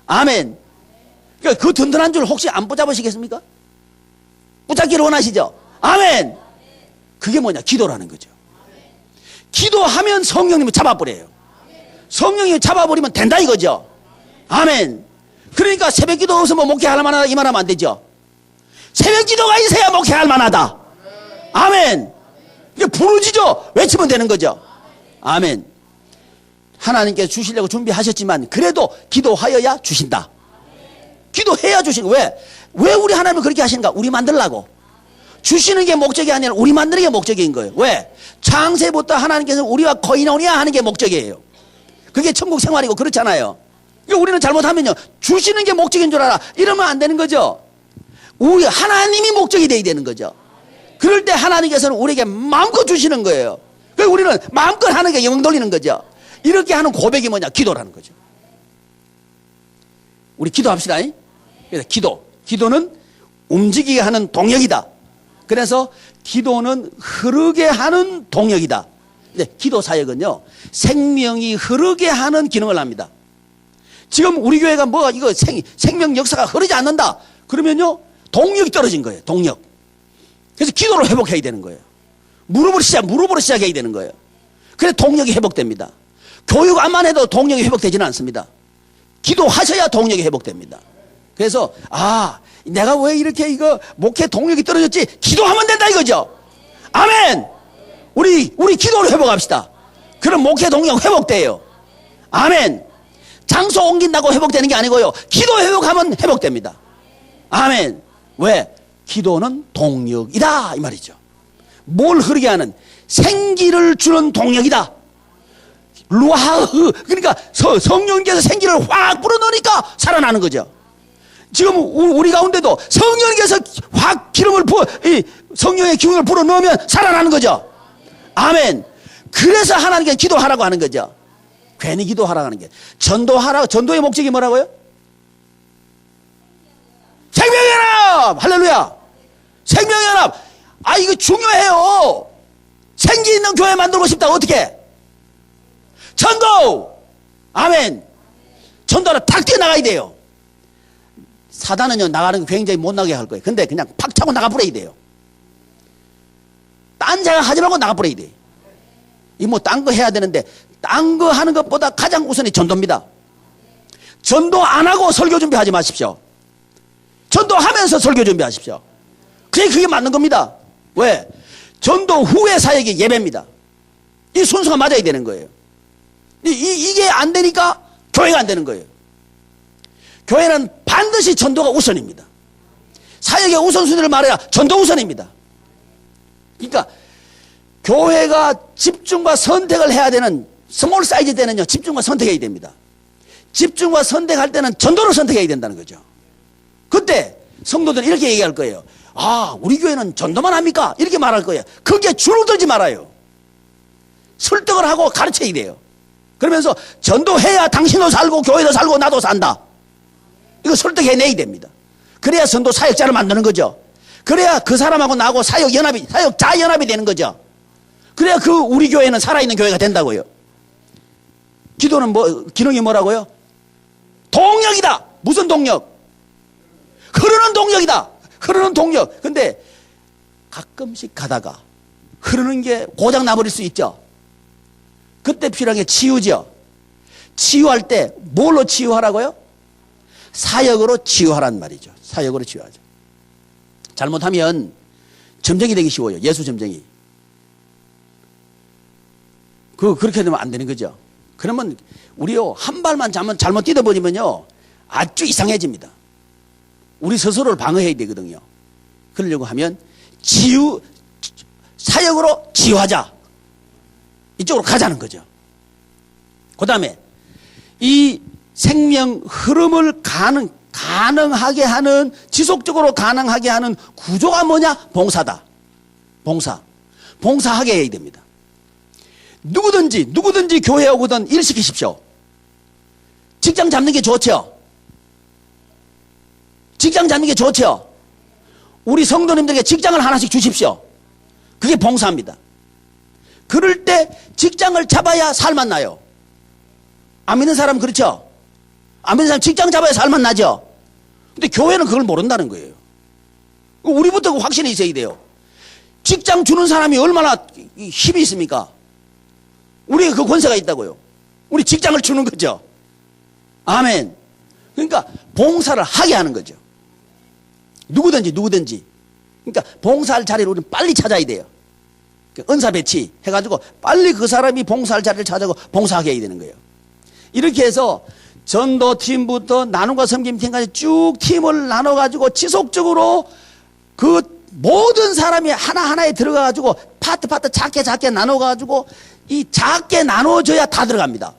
S1: 아멘. 그러니까 그 든든한 줄 혹시 안 붙잡으시겠습니까? 붙잡기를 원하시죠? 아멘. 그게 뭐냐? 기도라는 거죠. 기도하면 성령님을 잡아버려요. 성령님을 잡아버리면 된다 이거죠. 아멘. 그러니까 새벽 기도 없으면 목회할 만하다 이 말하면 안 되죠. 새벽 기도가 있어야 목회할 만하다. 아멘. 이게 부르짖어 외치면 되는 거죠. 아멘. 하나님께서 주시려고 준비하셨지만 그래도 기도하여야 주신다. 기도해야 주신 거예요. 왜 우리 하나님을 그렇게 하시는가? 우리 만들라고. 주시는 게 목적이 아니라 우리 만드는 게 목적인 거예요. 왜? 창세부터 하나님께서 우리와 거인오니아 하는 게 목적이에요. 그게 천국 생활이고 그렇잖아요. 그러니까 우리는 잘못하면요, 주시는 게 목적인 줄 알아. 이러면 안 되는 거죠. 우리 하나님이 목적이 돼야 되는 거죠. 그럴 때 하나님께서는 우리에게 마음껏 주시는 거예요. 그래서 우리는 마음껏 하는 게 영 돌리는 거죠. 이렇게 하는 고백이 뭐냐? 기도라는 거죠. 우리 기도합시다. 그래서 기도는 움직이게 하는 동력이다. 그래서 기도는 흐르게 하는 동력이다. 기도 사역은요, 생명이 흐르게 하는 기능을 합니다. 지금 우리 교회가 뭐 이거 생명 역사가 흐르지 않는다 그러면요, 동력이 떨어진 거예요. 동력. 그래서 기도로 회복해야 되는 거예요. 무릎으로 시작해야 되는 거예요. 그래서 동력이 회복됩니다. 교육 안만 해도 동력이 회복되지는 않습니다. 기도하셔야 동력이 회복됩니다. 그래서 내가 왜 이렇게 이거 목회 동력이 떨어졌지? 기도하면 된다 이거죠. 아멘. 우리 기도로 회복합시다. 그럼 목회 동력 회복돼요. 아멘. 장소 옮긴다고 회복되는 게 아니고요, 기도 회복하면 회복됩니다. 아멘. 왜? 기도는 동력이다 이 말이죠. 뭘 흐르게 하는? 생기를 주는 동력이다. 루아흐. 그러니까 성령께서 생기를 확 불어넣으니까 살아나는 거죠. 지금 우리 가운데도 성령께서 확 성령의 기운을 불어넣으면 살아나는 거죠. 아멘. 그래서 하나님께 기도하라고 하는 거죠. 괜히 기도하라고 하는 게. 전도의 목적이 뭐라고요? 생명연합! 할렐루야! 생명연합! 이거 중요해요. 생기 있는 교회 만들고 싶다. 어떻게? 전도! 아멘. 전도하러 탁 뛰어나가야 돼요. 사단은요, 나가는 거 굉장히 못 나게 할 거예요. 근데 그냥 팍 차고 나가버려야 돼요. 딴 생각 하지 말고 나가버려야 돼. 딴 거 해야 되는데, 딴 거 하는 것보다 가장 우선이 전도입니다. 전도 안 하고 설교 준비하지 마십시오. 전도하면서 설교 준비하십시오. 그게 맞는 겁니다. 왜? 전도 후의 사역이 예배입니다. 이 순서가 맞아야 되는 거예요. 이게 안 되니까 교회가 안 되는 거예요. 교회는 반드시 전도가 우선입니다. 사역의 우선순위를 말해야 전도 우선입니다. 그러니까 교회가 집중과 선택을 해야 되는 스몰 사이즈 때는요, 집중과 선택해야 됩니다. 집중과 선택할 때는 전도를 선택해야 된다는 거죠. 그때 성도들은 이렇게 얘기할 거예요. 우리 교회는 전도만 합니까? 이렇게 말할 거예요. 그게 줄을 들지 말아요. 설득을 하고 가르쳐야 돼요. 그러면서 전도해야 당신도 살고 교회도 살고 나도 산다. 이거 설득해내야 됩니다. 그래야 전도 사역자를 만드는 거죠. 그래야 그 사람하고 나하고 사역자 연합이 되는 거죠. 그래야 우리 교회는 살아있는 교회가 된다고요. 기도는 기능이 뭐라고요? 동력이다. 무슨 동력? 흐르는 동력이다. 흐르는 동력. 근데 가끔씩 가다가 흐르는 게 고장 나버릴 수 있죠. 그때 필요한 게 치유죠. 치유할 때 뭘로 치유하라고요? 사역으로 치유하란 말이죠. 사역으로 치유하죠. 잘못하면 점쟁이 되기 쉬워요. 예수 점쟁이. 그렇게 되면 안 되는 거죠. 그러면 우리요, 한 발만 잘못 뛰어버리면요, 아주 이상해집니다. 우리 스스로를 방어해야 되거든요. 그러려고 하면 사역으로 치유하자. 이쪽으로 가자는 거죠. 그 다음에 이 생명 흐름을 가능하게 하는, 지속적으로 가능하게 하는 구조가 뭐냐? 봉사다. 봉사. 봉사하게 해야 됩니다. 누구든지 교회에 오거든 일 시키십시오. 직장 잡는 게 좋죠. 직장 잡는 게 좋죠. 우리 성도님들에게 직장을 하나씩 주십시오. 그게 봉사입니다. 그럴 때 직장을 잡아야 살만 나요. 안 믿는 사람 그렇죠? 안 믿는 사람 직장 잡아야 살만 나죠? 근데 교회는 그걸 모른다는 거예요. 우리부터 그 확신이 있어야 돼요. 직장 주는 사람이 얼마나 힘이 있습니까? 우리가 그 권세가 있다고요. 우리 직장을 주는 거죠. 아멘. 그러니까 봉사를 하게 하는 거죠. 누구든지. 그러니까 봉사할 자리를 우리는 빨리 찾아야 돼요. 은사 배치 해가지고 빨리 그 사람이 봉사할 자리를 찾아고 봉사하게 해야 되는 거예요. 이렇게 해서 전도팀부터 나눔과 섬김팀까지 쭉 팀을 나눠가지고 지속적으로 그 모든 사람이 하나하나에 들어가가지고 파트 작게 나눠가지고 이 작게 나눠져야 다 들어갑니다.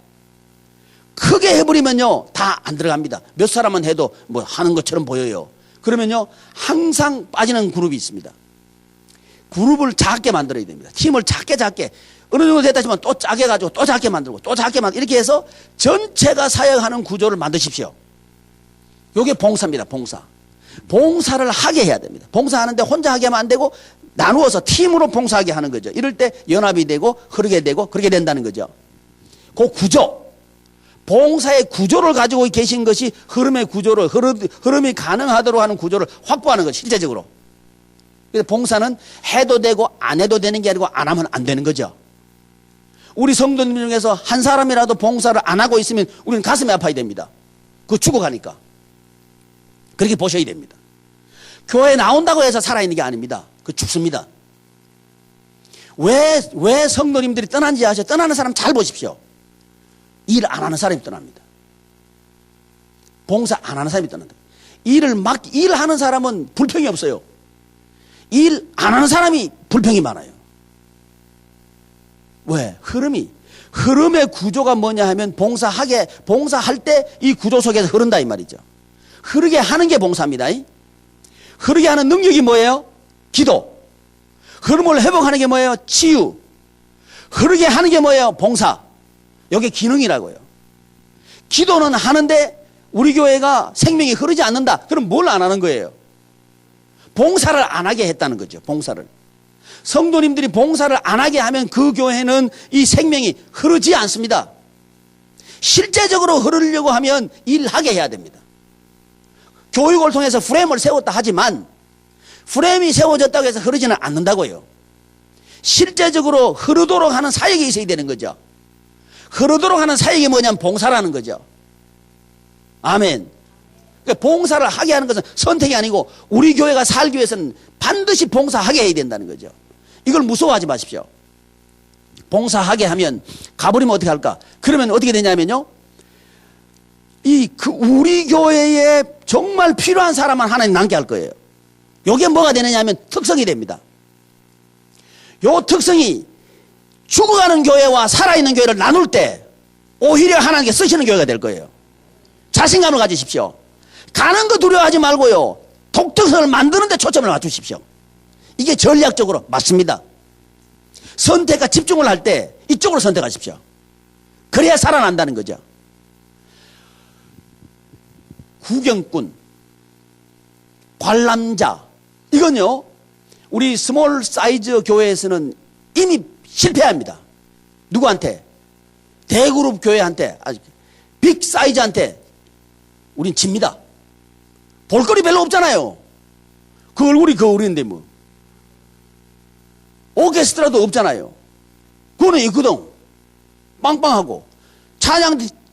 S1: 크게 해버리면요 다 안 들어갑니다. 몇 사람만 해도 뭐 하는 것처럼 보여요. 그러면요 항상 빠지는 그룹이 있습니다. 그룹을 작게 만들어야 됩니다. 팀을 작게 어느 정도 됐다 하지만 또 작게 가지고 또 작게 만들고 또 작게 만들고 이렇게 해서 전체가 사역하는 구조를 만드십시오. 이게 봉사입니다. 봉사를 하게 해야 됩니다. 봉사하는데 혼자 하게 하면 안 되고 나누어서 팀으로 봉사하게 하는 거죠. 이럴 때 연합이 되고 흐르게 되고 그렇게 된다는 거죠. 그 구조, 봉사의 구조를 가지고 계신 것이 흐름의 구조를 흐름이 가능하도록 하는 구조를 확보하는 것 실제적으로. 그래서 봉사는 해도 되고 안 해도 되는 게 아니고 안 하면 안 되는 거죠. 우리 성도님 중에서 한 사람이라도 봉사를 안 하고 있으면 우리는 가슴이 아파야 됩니다. 그거 죽어가니까. 그렇게 보셔야 됩니다. 교회에 나온다고 해서 살아있는 게 아닙니다. 그 죽습니다. 왜 성도님들이 떠난지 아세요? 떠나는 사람 잘 보십시오. 일 안 하는 사람이 떠납니다. 봉사 안 하는 사람이 떠난다. 일하는 사람은 불평이 없어요. 일 안 하는 사람이 불평이 많아요. 왜? 흐름의 구조가 뭐냐 하면 봉사할 때 이 구조 속에서 흐른다 이 말이죠. 흐르게 하는 게 봉사입니다. 흐르게 하는 능력이 뭐예요? 기도. 흐름을 회복하는 게 뭐예요? 치유. 흐르게 하는 게 뭐예요? 봉사. 이게 기능이라고요. 기도는 하는데 우리 교회가 생명이 흐르지 않는다. 그럼 뭘 안 하는 거예요? 봉사를 안 하게 했다는 거죠. 봉사를. 성도님들이 봉사를 안 하게 하면 그 교회는 이 생명이 흐르지 않습니다. 실제적으로 흐르려고 하면 일하게 해야 됩니다. 교육을 통해서 프레임을 세웠다 하지만 프레임이 세워졌다고 해서 흐르지는 않는다고요. 실제적으로 흐르도록 하는 사역이 있어야 되는 거죠. 흐르도록 하는 사역이 뭐냐면 봉사라는 거죠. 아멘. 그러니까 봉사를 하게 하는 것은 선택이 아니고 우리 교회가 살기 위해서는 반드시 봉사하게 해야 된다는 거죠. 이걸 무서워하지 마십시오. 봉사하게 하면 가버리면 어떻게 할까? 그러면 어떻게 되냐면요. 우리 교회에 정말 필요한 사람만 하나님 남게 할 거예요. 이게 뭐가 되느냐 하면 특성이 됩니다. 요 특성이 죽어가는 교회와 살아있는 교회를 나눌 때 오히려 하나님께 쓰시는 교회가 될 거예요. 자신감을 가지십시오. 가는 거 두려워하지 말고요. 독특성을 만드는 데 초점을 맞추십시오. 이게 전략적으로 맞습니다. 선택과 집중을 할 때 이쪽으로 선택하십시오. 그래야 살아난다는 거죠. 구경꾼, 관람자, 이건요 우리 스몰 사이즈 교회에서는 이미 실패합니다. 누구한테? 대그룹 교회한테, 빅 사이즈한테 우린 집니다. 볼거리 별로 없잖아요. 그 얼굴이 그 어린데 뭐. 오케스트라도 없잖아요. 그거는 있거든. 빵빵하고.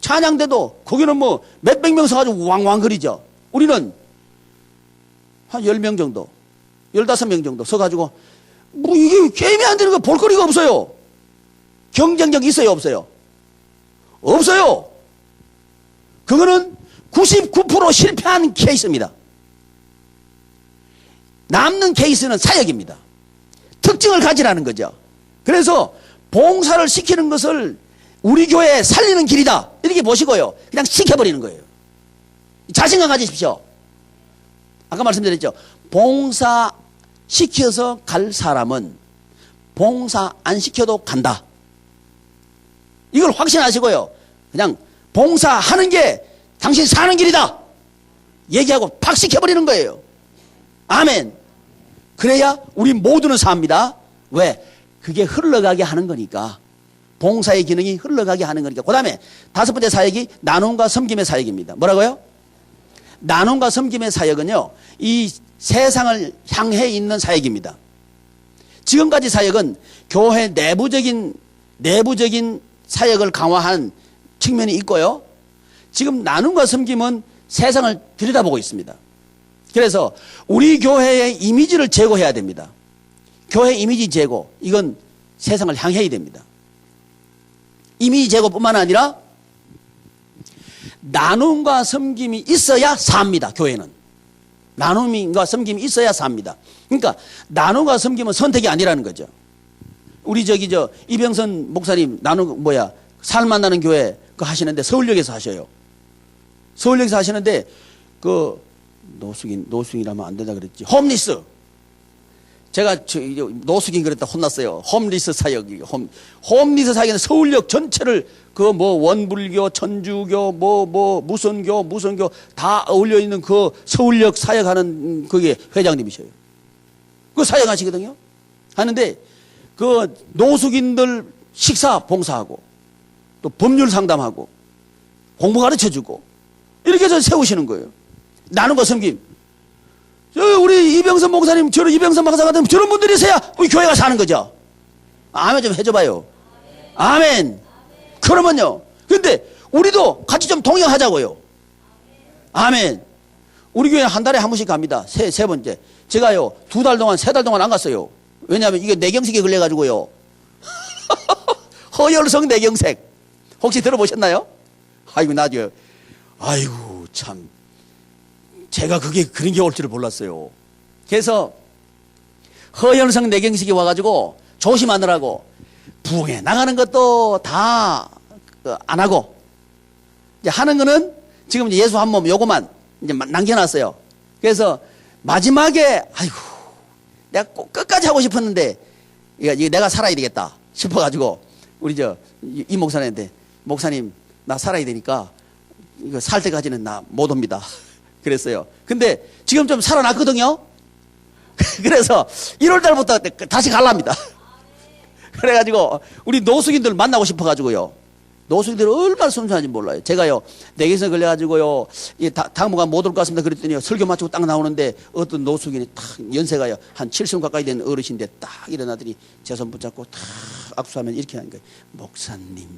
S1: 찬양대도 거기는 뭐 몇백 명 서가지고 왕왕거리죠. 우리는 한 10명 정도, 15명 정도 서가지고 뭐 이게 게임이 안 되는 거 볼거리가 없어요. 경쟁력 있어요, 없어요? 없어요. 그거는 99% 실패한 케이스입니다. 남는 케이스는 사역입니다. 특징을 가지라는 거죠. 그래서 봉사를 시키는 것을 우리 교회에 살리는 길이다 이렇게 보시고요. 그냥 시켜버리는 거예요. 자신감 가지십시오. 아까 말씀드렸죠. 봉사 시켜서 갈 사람은 봉사 안 시켜도 간다. 이걸 확신하시고요. 그냥 봉사하는 게 당신 사는 길이다. 얘기하고 팍 시켜버리는 거예요. 아멘. 그래야 우리 모두는 삽니다. 왜? 그게 흘러가게 하는 거니까. 봉사의 기능이 흘러가게 하는 거니까. 그 다음에 다섯 번째 사역이 나눔과 섬김의 사역입니다. 뭐라고요? 나눔과 섬김의 사역은요, 이 세상을 향해 있는 사역입니다. 지금까지 사역은 교회 내부적인 사역을 강화한 측면이 있고요. 지금 나눔과 섬김은 세상을 들여다보고 있습니다. 그래서 우리 교회의 이미지를 제고해야 됩니다. 교회 이미지 제고, 이건 세상을 향해야 됩니다. 이미지 제고뿐만 아니라 나눔과 섬김이 있어야 삽니다. 교회는. 나눔과 섬김이 있어야 삽니다. 그러니까 나눔과 섬김은 선택이 아니라는 거죠. 우리 이병선 목사님 살 만나는 교회 그거 하시는데 서울역에서 하셔요. 서울역에서 하시는데 그 노숙인이라면 안 된다 그랬지. 홈리스. 제가 노숙인 그랬다 혼났어요. 홈리스 사역이. 홈리스 사역은 서울역 전체를 원불교, 천주교, 무선교 다 어울려 있는 그 서울역 사역하는 그게 회장님이셔요. 그 사역하시거든요. 하는데 그 노숙인들 식사 봉사하고 또 법률 상담하고 공부 가르쳐주고 이렇게 해서 세우시는 거예요. 나눔과 섬김. 우리 이병선 목사님, 이병선 박사 같은 저런 분들이 있어야 우리 교회가 사는 거죠. 아멘 좀 해줘봐요. 아멘. 그러면요. 근데 우리도 같이 좀 동행하자고요. 아멘. 우리 교회는 한 달에 한 번씩 갑니다. 세 번째. 제가요, 2달 동안, 3달 동안 안 갔어요. 왜냐하면 이게 뇌경색에 걸려가지고요. 허혈성 뇌경색. 혹시 들어보셨나요? 아이고, 나도요. 아이고, 참. 제가 그런 게 올 줄을 몰랐어요. 그래서 허혈성 뇌경색이 와가지고 조심하느라고 부흥회 나가는 것도 다 안 하고 이제 하는 거는 지금 이제 예수 한 몸 요거만 이제 남겨놨어요. 그래서 마지막에 아이고 내가 꼭 끝까지 하고 싶었는데 이거 내가 살아야 되겠다 싶어가지고 우리 이 목사님한테 목사님 나 살아야 되니까 이거 살 때까지는 나 못 옵니다. 그랬어요. 근데 지금 좀 살아났거든요. 그래서 1월 달부터 다시 갈랍니다. 그래가지고 우리 노숙인들 만나고 싶어가지고요. 노숙인들 얼마나 순수한지 몰라요. 제가요 뇌경색에 걸려가지고요 당분간 못 올 것 같습니다. 그랬더니 설교 마치고 딱 나오는데 어떤 노숙인이 딱 연세가요 한 70 가까이 된 어르신인데 딱 일어나더니 제 손 붙잡고 딱 악수하면 이렇게 하는 거예요. 목사님,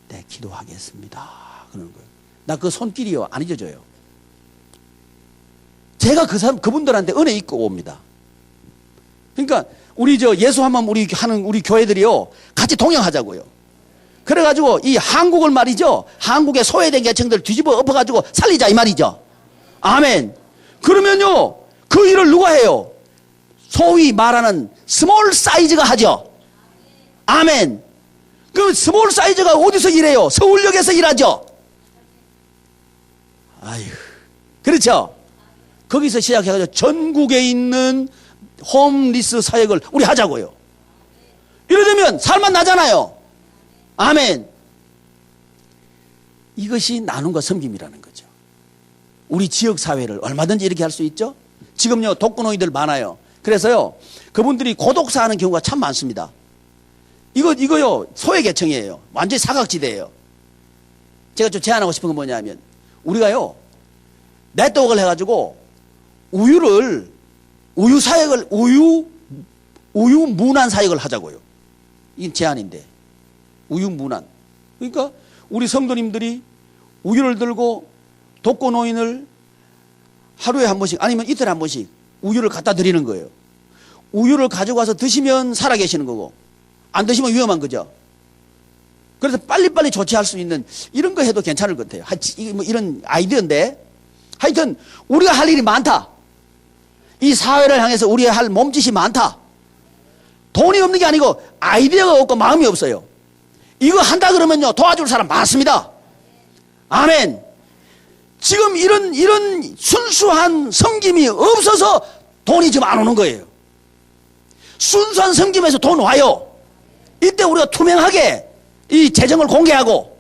S1: 네 기도하겠습니다. 그러는 거예요. 나 그 손길이요 안 잊어져요. 제가 그분들한테 은혜 있고 옵니다. 그러니까 우리 예수 한번 우리 교회들이요 같이 동행하자고요. 그래가지고 이 한국을 말이죠, 한국의 소외된 계층들 뒤집어 엎어가지고 살리자 이 말이죠. 아멘. 그러면요 그 일을 누가 해요? 소위 말하는 스몰 사이즈가 하죠. 아멘. 그 스몰 사이즈가 어디서 일해요? 서울역에서 일하죠. 아유, 그렇죠. 거기서 시작해가지고 전국에 있는 홈리스 사역을 우리 하자고요. 이러면 살만 나잖아요. 아멘. 이것이 나눔과 섬김이라는 거죠. 우리 지역사회를 얼마든지 이렇게 할 수 있죠. 지금요 독거노인들 많아요. 그래서요 그분들이 고독사 하는 경우가 참 많습니다. 이거요 소외계층이에요. 완전히 사각지대예요. 제가 좀 제안하고 싶은 건 뭐냐면 우리가요 네트워크를 해가지고 우유 사역을 우유 문안 사역을 하자고요. 이게 제안인데 우유 문안. 그러니까 우리 성도님들이 우유를 들고 독거노인을 하루에 한 번씩 아니면 이틀에 한 번씩 우유를 갖다 드리는 거예요. 우유를 가져가서 드시면 살아계시는 거고 안 드시면 위험한 거죠. 그래서 빨리빨리 조치할 수 있는 이런 거 해도 괜찮을 것 같아요. 이런 아이디어인데 하여튼 우리가 할 일이 많다. 이 사회를 향해서 우리가 할 몸짓이 많다. 돈이 없는 게 아니고 아이디어가 없고 마음이 없어요. 이거 한다 그러면요 도와줄 사람 많습니다. 아멘. 지금 이런 순수한 섬김이 없어서 돈이 좀 안 오는 거예요. 순수한 섬김에서 돈 와요. 이때 우리가 투명하게 이 재정을 공개하고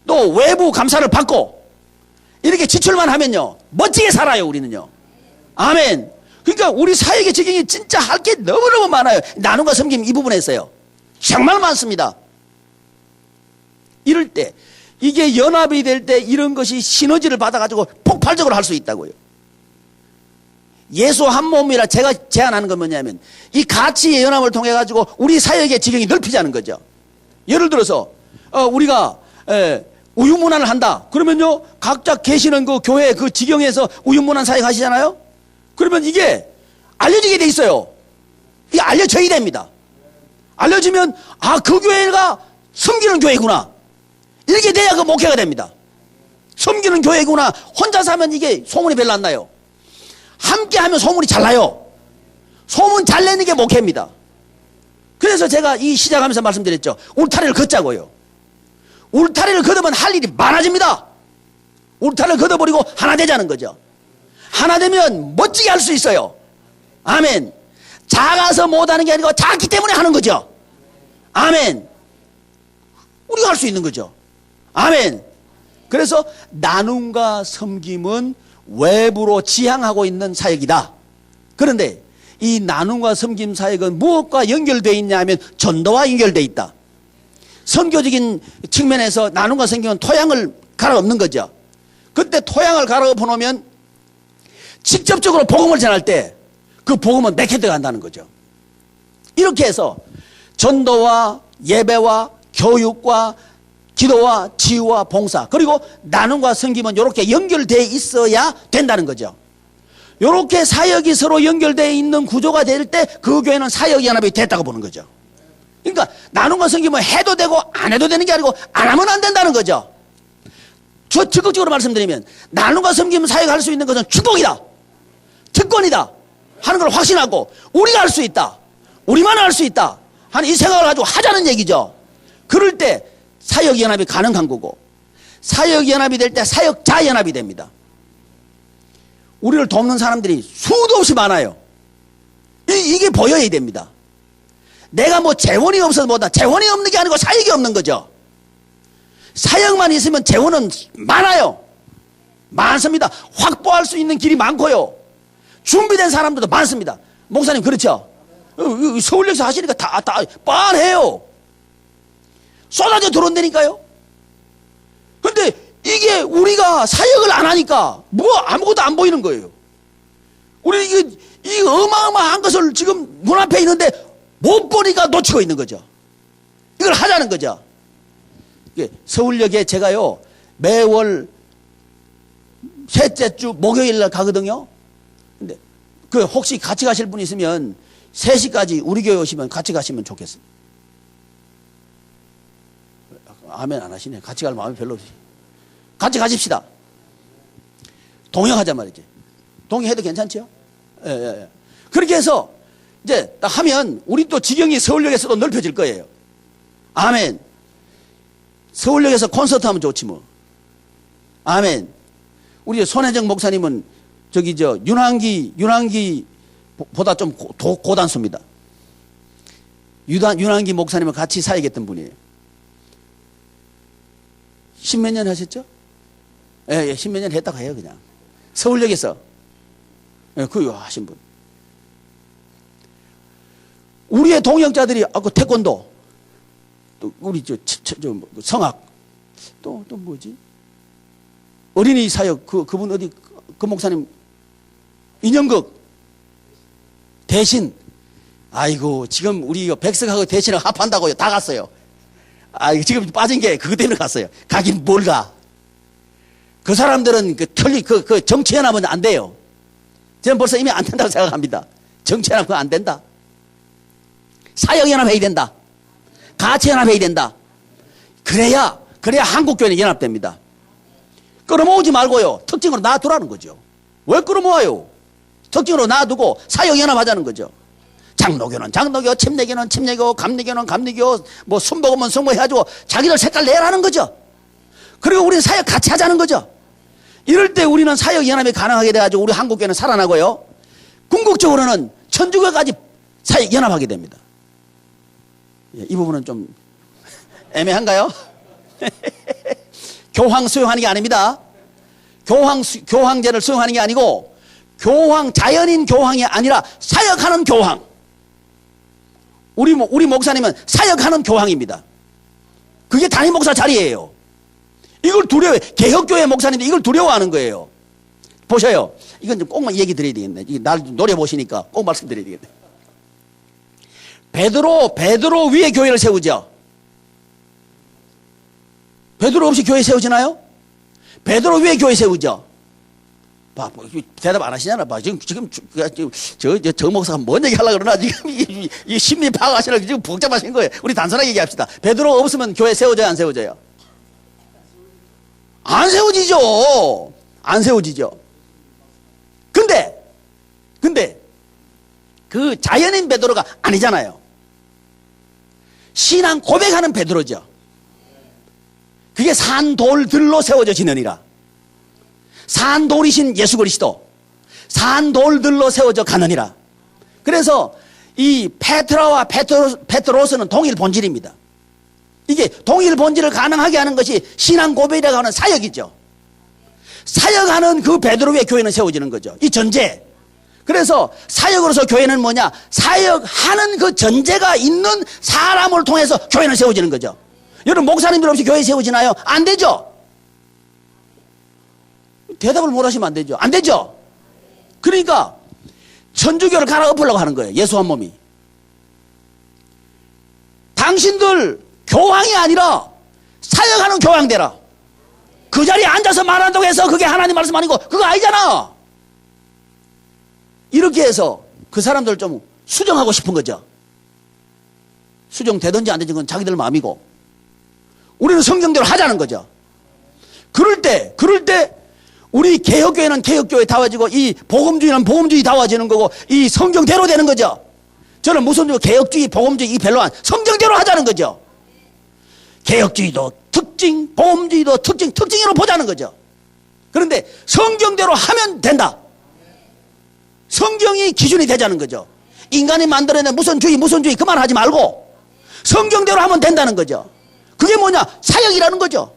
S1: 또 외부 감사를 받고 이렇게 지출만 하면요 멋지게 살아요. 우리는요. 아멘. 그러니까 우리 사역의 지경이 진짜 할 게 너무너무 많아요. 나눔과 섬김 이 부분에 있어요. 정말 많습니다. 이럴 때 이게 연합이 될 때 이런 것이 시너지를 받아가지고 폭발적으로 할 수 있다고요. 예수 한 몸이라 제가 제안하는 건 뭐냐면 이 가치의 연합을 통해 가지고 우리 사역의 지경이 넓히자는 거죠. 예를 들어서 우리가 우유문안을 한다. 그러면요 각자 계시는 그 교회 그 지경에서 우유문안 사역 하시잖아요. 그러면 이게 알려지게 돼 있어요. 이게 알려져야 됩니다. 알려지면 그 교회가 섬기는 교회구나. 이렇게 돼야 그 목회가 됩니다. 섬기는 교회구나. 혼자서 하면 이게 소문이 별로 안 나요. 함께 하면 소문이 잘 나요. 소문 잘 내는 게 목회입니다. 그래서 제가 이 시작하면서 말씀드렸죠. 울타리를 걷자고요. 울타리를 걷으면 할 일이 많아집니다. 울타리를 걷어버리고 하나 되자는 거죠. 하나 되면 멋지게 할 수 있어요. 아멘. 작아서 못하는 게 아니고 작기 때문에 하는 거죠. 아멘. 우리가 할 수 있는 거죠. 아멘. 그래서 나눔과 섬김은 외부로 지향하고 있는 사역이다. 그런데 이 나눔과 섬김 사역은 무엇과 연결되어 있냐 하면 전도와 연결되어 있다. 선교적인 측면에서 나눔과 섬김은 토양을 갈아엎는 거죠. 그때 토양을 갈아엎어 놓으면 직접적으로 복음을 전할 때 그 복음은 내게 들어간다는 거죠. 이렇게 해서 전도와 예배와 교육과 기도와 치유와 봉사 그리고 나눔과 섬김은 이렇게 연결되어 있어야 된다는 거죠. 이렇게 사역이 서로 연결되어 있는 구조가 될 때 그 교회는 사역연합이 됐다고 보는 거죠. 그러니까 나눔과 섬김은 해도 되고 안 해도 되는 게 아니고 안 하면 안 된다는 거죠. 저 적극적으로 말씀드리면 나눔과 섬김 사역할 수 있는 것은 축복이다. 특권이다. 하는 걸 확신하고 우리가 할 수 있다. 우리만 할 수 있다. 하는 이 생각을 가지고 하자는 얘기죠. 그럴 때 사역연합이 가능한 거고 사역연합이 될 때 사역자연합이 됩니다. 우리를 돕는 사람들이 수도 없이 많아요. 이게 보여야 됩니다. 내가 뭐 재원이 없어서 뭐다. 재원이 없는 게 아니고 사역이 없는 거죠. 사역만 있으면 재원은 많아요. 많습니다. 확보할 수 있는 길이 많고요. 준비된 사람들도 많습니다. 목사님 그렇죠? 서울역에서 하시니까 다 뻔해요. 쏟아져 들어온다니까요. 근데 이게 우리가 사역을 안 하니까 뭐 아무것도 안 보이는 거예요. 우리 이 어마어마한 것을 지금 눈앞에 있는데 못 보니까 놓치고 있는 거죠. 이걸 하자는 거죠. 서울역에 제가요 매월 셋째 주 목요일 날 가거든요. 근데 그 혹시 같이 가실 분 있으면 3시까지 우리 교회 오시면 같이 가시면 좋겠습니다. 아멘 안 하시네. 같이 갈 마음이 별로 없으시. 같이 가십시다. 동행하자 말이지. 동행해도 괜찮죠? 예. 그렇게 해서 이제 딱 하면 우리 또 지경이 서울역에서도 넓혀질 거예요. 아멘. 서울역에서 콘서트 하면 좋지 뭐. 아멘. 우리 손혜정 목사님은 저기 윤환기보다 좀 고단수입니다. 윤환기 목사님은 같이 사역했던 분이에요. 10몇 년 하셨죠? 예, 10몇 년 했다고 해요, 그냥. 서울역에서. 예, 그거 하신 분. 우리의 동역자들이, 그 태권도, 또, 우리 성악, 또 뭐지? 어린이 사역, 그분 어디, 그 목사님, 인형극, 대신, 아이고, 지금 우리 백석하고 대신을 합한다고요. 다 갔어요. 지금 빠진 게 그것 때문에 갔어요. 가긴 뭘 가. 그 사람들은 그 정치연합은 안 돼요. 저는 벌써 이미 안 된다고 생각합니다. 정치연합 그거 안 된다. 사역연합 해야 된다. 가치연합 해야 된다. 그래야 한국교회는 연합됩니다. 끌어모으지 말고요. 특징으로 놔두라는 거죠. 왜 끌어모아요? 특징으로 놔두고 사역연합하자는 거죠. 장로교는 장로교, 침례교는 침례교, 감리교는 감리교, 뭐 순복음은 순복 해가지고 자기들 색깔 내라는 거죠. 그리고 우리는 사역 같이 하자는 거죠. 이럴 때 우리는 사역연합이 가능하게 돼가지고 우리 한국교회는 살아나고요. 궁극적으로는 천주교까지 사역 연합하게 됩니다. 예, 이 부분은 좀 애매한가요? 교황 수용하는 게 아닙니다. 교황제를 수용하는 게 아니고 자연인 교황이 아니라 사역하는 교황. 우리 목사님은 사역하는 교황입니다. 그게 담임 목사 자리예요. 이걸 개혁교회 목사님들 이걸 두려워하는 거예요. 보셔요. 이건 좀 꼭 얘기 드려야 되겠네. 날 노려보시니까 꼭 말씀드려야 되겠네. 베드로 위에 교회를 세우죠. 베드로 없이 교회 세우지나요? 베드로 위에 교회 세우죠. 봐, 대답 안 하시잖아. 봐, 지금 저 목사가 뭔 얘기 하려고 그러나 지금 이 심리 파악하시려고 지금 복잡하신 거예요. 우리 단순하게 얘기합시다. 베드로 없으면 교회 세워져요, 안 세워져요? 안 세워지죠. 안 세워지죠. 근데 그 자연인 베드로가 아니잖아요. 신앙 고백하는 베드로죠. 그게 산돌들로 세워져지느니라. 산돌이신 예수 그리스도, 산돌들로 세워져 가느니라. 그래서 이 페트라와 페트로스는 동일 본질입니다. 이게 동일 본질을 가능하게 하는 것이 신앙 고백이라고 하는 사역이죠. 사역하는 그 베드로 위에 교회는 세워지는 거죠. 이 전제. 그래서 사역으로서 교회는 뭐냐? 사역하는 그 전제가 있는 사람을 통해서 교회는 세워지는 거죠. 여러분 목사님들 없이 교회 세워지나요? 안 되죠. 대답을 못 하시면 안 되죠. 안 되죠. 그러니까 천주교를 갈아엎으려고 하는 거예요. 예수 한 몸이. 당신들 교황이 아니라 사역하는 교황 되라. 그 자리에 앉아서 말한다고 해서 그게 하나님 말씀 아니고 그거 아니잖아. 이렇게 해서 그 사람들 좀 수정하고 싶은 거죠. 수정되든지 안 되든지 그건 자기들 마음이고 우리는 성경대로 하자는 거죠. 그럴 때 우리 개혁교회는 개혁교회다워지고 이 복음주의는 복음주의다워지는 거고 이 성경대로 되는 거죠. 저는 무슨 개혁주의 복음주의 이 별로 안 성경대로 하자는 거죠. 개혁주의도 특징, 복음주의도 특징으로 보자는 거죠. 그런데 성경대로 하면 된다. 성경이 기준이 되자는 거죠. 인간이 만들어낸 무슨 주의 그만하지 말고 성경대로 하면 된다는 거죠. 그게 뭐냐? 사역이라는 거죠.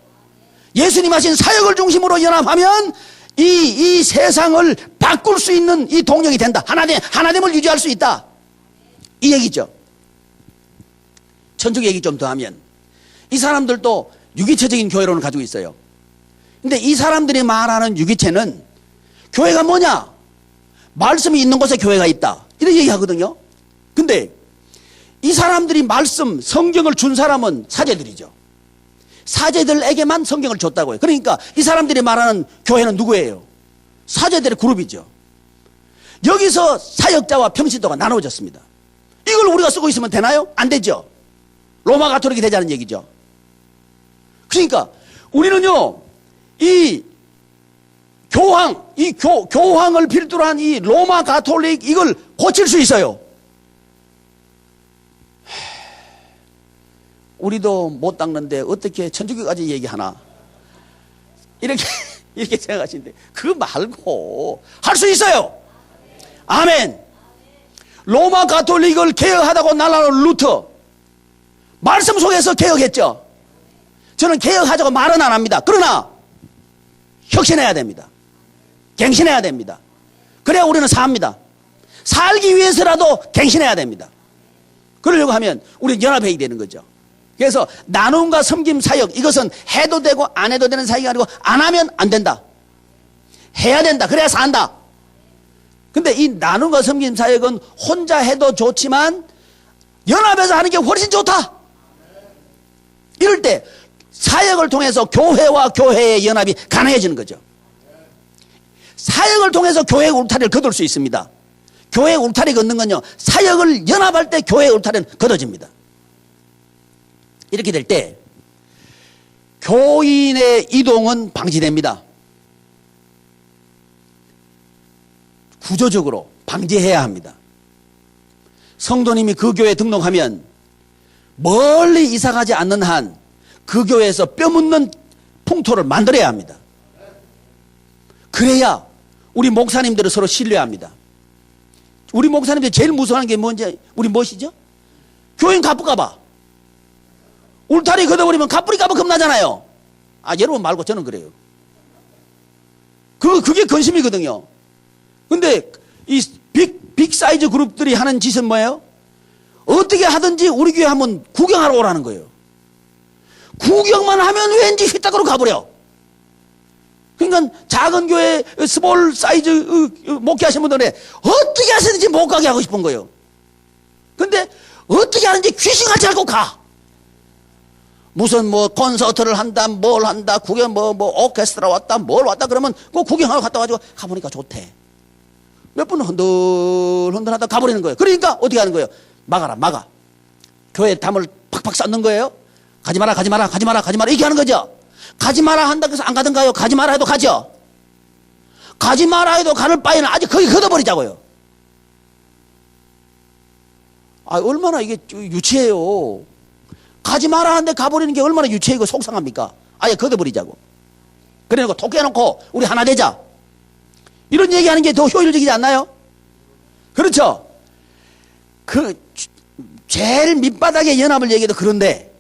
S1: 예수님 하신 사역을 중심으로 연합하면 이 세상을 바꿀 수 있는 이 동력이 된다. 하나님을 유지할 수 있다. 이 얘기죠. 천적 얘기 좀 더 하면 이 사람들도 유기체적인 교회론을 가지고 있어요. 근데 이 사람들이 말하는 유기체는 교회가 뭐냐? 말씀이 있는 곳에 교회가 있다. 이런 얘기 하거든요. 근데 이 사람들이 성경을 준 사람은 사제들이죠. 사제들에게만 성경을 줬다고요. 그러니까 이 사람들이 말하는 교회는 누구예요? 사제들의 그룹이죠. 여기서 사역자와 평신도가 나눠졌습니다. 이걸 우리가 쓰고 있으면 되나요? 안 되죠. 로마 가톨릭이 되자는 얘기죠. 그러니까 우리는요, 이 교황을 필두로 한 이 로마 가톨릭 이걸 고칠 수 있어요. 우리도 못 닦는데 어떻게 천주교까지 얘기하나? 이렇게 생각하시는데 그거 말고 할 수 있어요. 아멘. 로마 가톨릭을 개혁하다고 날아온 루터 말씀 속에서 개혁했죠. 저는 개혁하자고 말은 안 합니다. 그러나 혁신해야 됩니다. 갱신해야 됩니다. 그래야 우리는 삽니다. 살기 위해서라도 갱신해야 됩니다. 그러려고 하면 우리는 연합해야 되는 거죠. 그래서 나눔과 섬김 사역 이것은 해도 되고 안 해도 되는 사역이 아니고 안 하면 안 된다. 해야 된다. 그래야 산다. 근데 이 나눔과 섬김 사역은 혼자 해도 좋지만 연합해서 하는 게 훨씬 좋다. 이럴 때 사역을 통해서 교회와 교회의 연합이 가능해지는 거죠. 사역을 통해서 교회의 울타리를 거둘 수 있습니다. 교회의 울타리 걷는 건요, 사역을 연합할 때 교회의 울타리는 걷어집니다. 이렇게 될 때 교인의 이동은 방지됩니다. 구조적으로 방지해야 합니다. 성도님이 그 교회에 등록하면 멀리 이사가지 않는 한 그 교회에서 뼈묻는 풍토를 만들어야 합니다. 그래야 우리 목사님들을 서로 신뢰합니다. 우리 목사님들 제일 무서워하는 게 뭔지 우리 무엇이죠? 교인 갚을까봐. 울타리 걷어버리면 갚으리까봐 겁나잖아요. 아, 여러분 말고 저는 그래요. 그게 근심이거든요. 근데 이 빅 사이즈 그룹들이 하는 짓은 뭐예요? 어떻게 하든지 우리 교회 한번 구경하러 오라는 거예요. 구경만 하면 왠지 휘딱으로 가버려. 그러니까 작은 교회 스몰 사이즈 목회하시는 분들은 어떻게 하시든지 못 가게 하고 싶은 거예요. 근데 어떻게 하는지 귀신같이 알고 가. 무슨 뭐 콘서트를 한다, 뭘 한다, 구경 뭐 오케스트라 왔다, 뭘 왔다 그러면 그 구경하러 갔다 와가지고 가보니까 좋대. 몇 분 흔들흔들하다 가버리는 거예요. 그러니까 어떻게 하는 거예요? 막아. 교회 담을 팍팍 쌓는 거예요. 가지 마라 이렇게 하는 거죠. 가지 마라 한다 그래서 안 가든가요? 가지 마라 해도 가죠. 가지 마라 해도 가는 바에는 아직 거기 걷어버리자고요. 아, 얼마나 이게 유치해요. 가지 마라 하는데 가버리는 게 얼마나 유치하고 속상합니까? 아예 걷어버리자고. 그래놓고 토끼해놓고 우리 하나 되자. 이런 얘기하는 게 더 효율적이지 않나요? 그렇죠? 제일 밑바닥의 연합을 얘기해도 그런데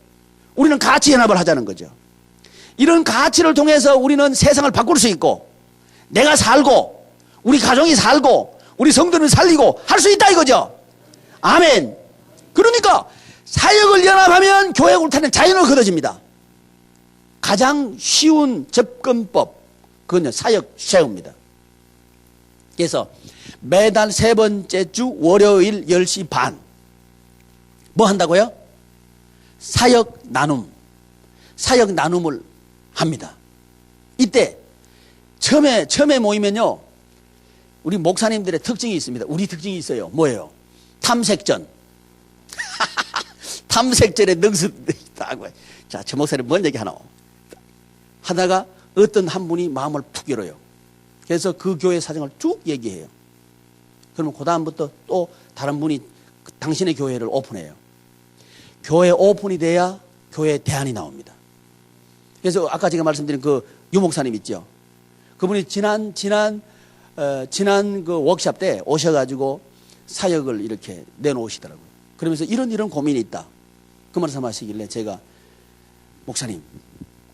S1: 우리는 가치 연합을 하자는 거죠. 이런 가치를 통해서 우리는 세상을 바꿀 수 있고 내가 살고 우리 가정이 살고 우리 성도는 살리고 할 수 있다 이거죠. 아멘. 그러니까 사역을 연합하면 교회 울타리는 자연으로 걷어집니다. 가장 쉬운 접근법 그건 사역 쉐어입니다. 그래서 매달 세 번째 주 월요일 10시 반 뭐 한다고요? 사역 나눔을 합니다. 이때 처음에 모이면요 우리 목사님들의 특징이 있습니다. 우리 특징이 있어요. 뭐예요? 탐색전. 탐색전에 능숙하고. 자, 저 목사님 뭔 얘기 하나 하다가 어떤 한 분이 마음을 푹 열어요. 그래서 그 교회 사정을 쭉 얘기해요. 그러면 그 다음부터 또 다른 분이 당신의 교회를 오픈해요. 교회 오픈이 돼야 교회 대안이 나옵니다. 그래서 아까 제가 말씀드린 그 유목사님 있죠. 그분이 지난 그 워크숍 때 오셔가지고 사역을 이렇게 내놓으시더라고요. 그러면서 이런 고민이 있다. 그 말씀하시길래 제가 목사님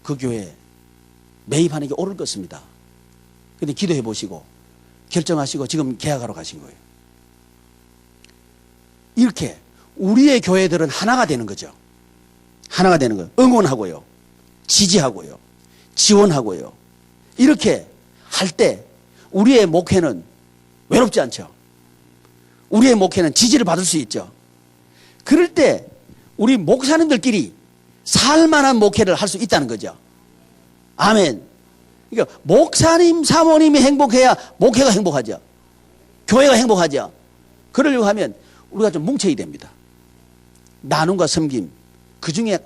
S1: 그 교회 매입하는 게 옳을 것입니다. 근데 기도해 보시고 결정하시고 지금 계약하러 가신 거예요. 이렇게 우리의 교회들은 하나가 되는 거죠. 하나가 되는 거예요. 응원하고요. 지지하고요. 지원하고요. 이렇게 할 때 우리의 목회는 외롭지 않죠. 우리의 목회는 지지를 받을 수 있죠. 그럴 때 우리 목사님들끼리 살만한 목회를 할 수 있다는 거죠. 아멘. 그러니까 목사님, 사모님이 행복해야 목회가 행복하죠. 교회가 행복하죠. 그러려고 하면 우리가 좀 뭉쳐야 됩니다. 나눔과 섬김, 그 중에